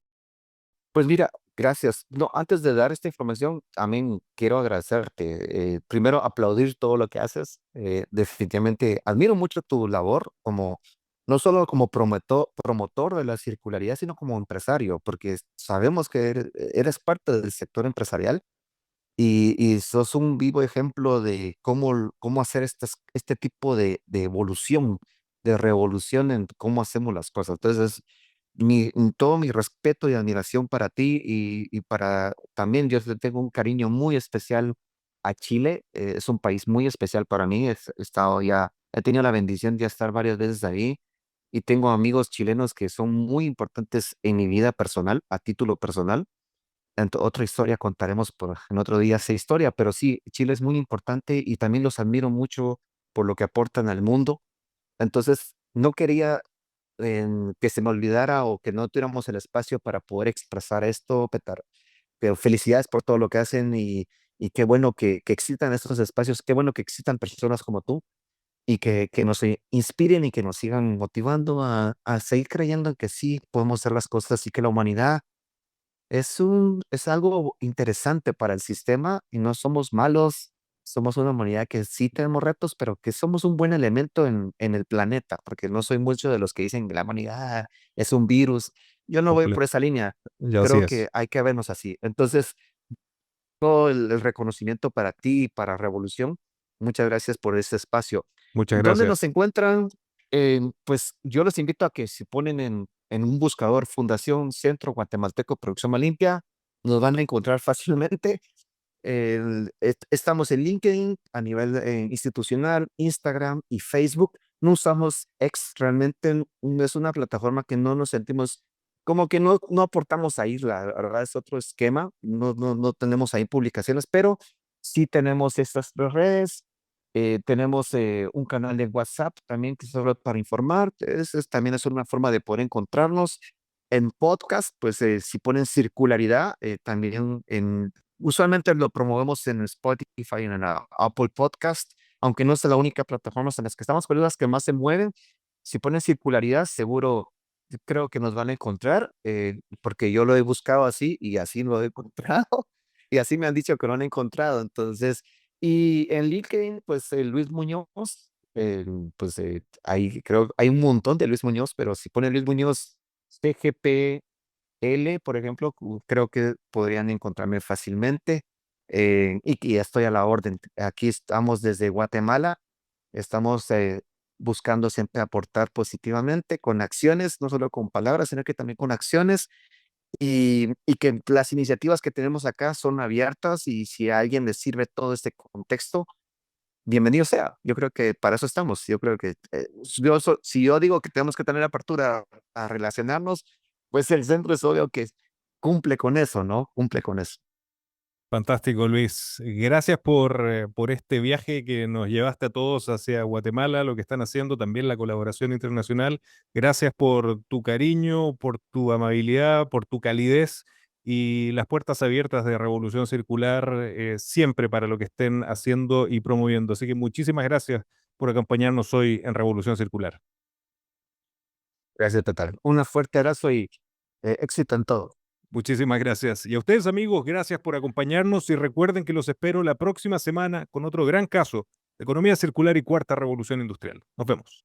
Pues mira, gracias. No, antes de dar esta información, también quiero agradecerte. Primero, aplaudir todo lo que haces. Definitivamente admiro mucho tu labor como, no solo como promotor de la circularidad, sino como empresario, porque sabemos que eres parte del sector empresarial y sos un vivo ejemplo de cómo hacer este tipo de evolución, de revolución en cómo hacemos las cosas. Entonces, todo mi respeto y admiración para ti y para también yo le tengo un cariño muy especial a Chile. Es un país muy especial para mí. He tenido la bendición de estar varias veces ahí y tengo amigos chilenos que son muy importantes en mi vida personal, a título personal. Otra historia contaremos en otro día esa historia, pero sí, Chile es muy importante y también los admiro mucho por lo que aportan al mundo. Entonces, no quería que se me olvidara o que no tuviéramos el espacio para poder expresar esto, Petar. Pero felicidades por todo lo que hacen y qué bueno que existan estos espacios, qué bueno que existan personas como tú y que nos inspiren y que nos sigan motivando a seguir creyendo en que sí podemos hacer las cosas y que la humanidad es algo interesante para el sistema y no somos malos, somos una humanidad que sí tenemos retos, pero que somos un buen elemento en el planeta, porque no soy mucho de los que dicen que la humanidad es un virus. Yo no voy Comple- por esa línea. Ya así Creo es. que hay que vernos así. Entonces, todo el reconocimiento para ti y para Revolución. Muchas gracias por este espacio. Muchas ¿Dónde nos gracias. encuentran? Pues yo los invito a que si ponen en un buscador Fundación Centro Guatemalteco Producción Más Limpia, nos van a encontrar fácilmente. Estamos en LinkedIn a nivel institucional, Instagram y Facebook. No usamos X, realmente es una plataforma que no nos sentimos como que no aportamos ahí, la verdad es otro esquema, no tenemos ahí publicaciones, pero sí tenemos estas tres redes. Tenemos un canal de WhatsApp también que es solo para informar. También es una forma de poder encontrarnos. En podcast, pues si ponen circularidad, también usualmente lo promovemos en Spotify y en la Apple Podcast, aunque no es la única plataforma en las que estamos, pero es las que más se mueven. Si ponen circularidad, seguro creo que nos van a encontrar, porque yo lo he buscado así y así lo he encontrado y así me han dicho que lo han encontrado. Entonces, y en LinkedIn, pues Luis Muñoz, eh, pues ahí creo, hay un montón de Luis Muñoz, pero si pone Luis Muñoz CGPL, por ejemplo, creo que podrían encontrarme fácilmente. Y estoy a la orden. Aquí estamos desde Guatemala, estamos buscando siempre aportar positivamente con acciones, no solo con palabras, sino que también con acciones y que las iniciativas que tenemos acá son abiertas y si a alguien le sirve todo este contexto, bienvenido sea. Yo creo que para eso estamos. Yo creo que si yo digo que tenemos que tener apertura a relacionarnos, pues el centro es obvio que cumple con eso, ¿no? Cumple con eso. Fantástico, Luis. Gracias por este viaje que nos llevaste a todos hacia Guatemala, lo que están haciendo, también la colaboración internacional. Gracias por tu cariño, por tu amabilidad, por tu calidez y las puertas abiertas de Revolución Circular siempre para lo que estén haciendo y promoviendo. Así que muchísimas gracias por acompañarnos hoy en Revolución Circular. Gracias, total. Un fuerte abrazo y éxito en todo. Muchísimas gracias. Y a ustedes, amigos, gracias por acompañarnos y recuerden que los espero la próxima semana con otro gran caso de economía circular y cuarta revolución industrial. Nos vemos.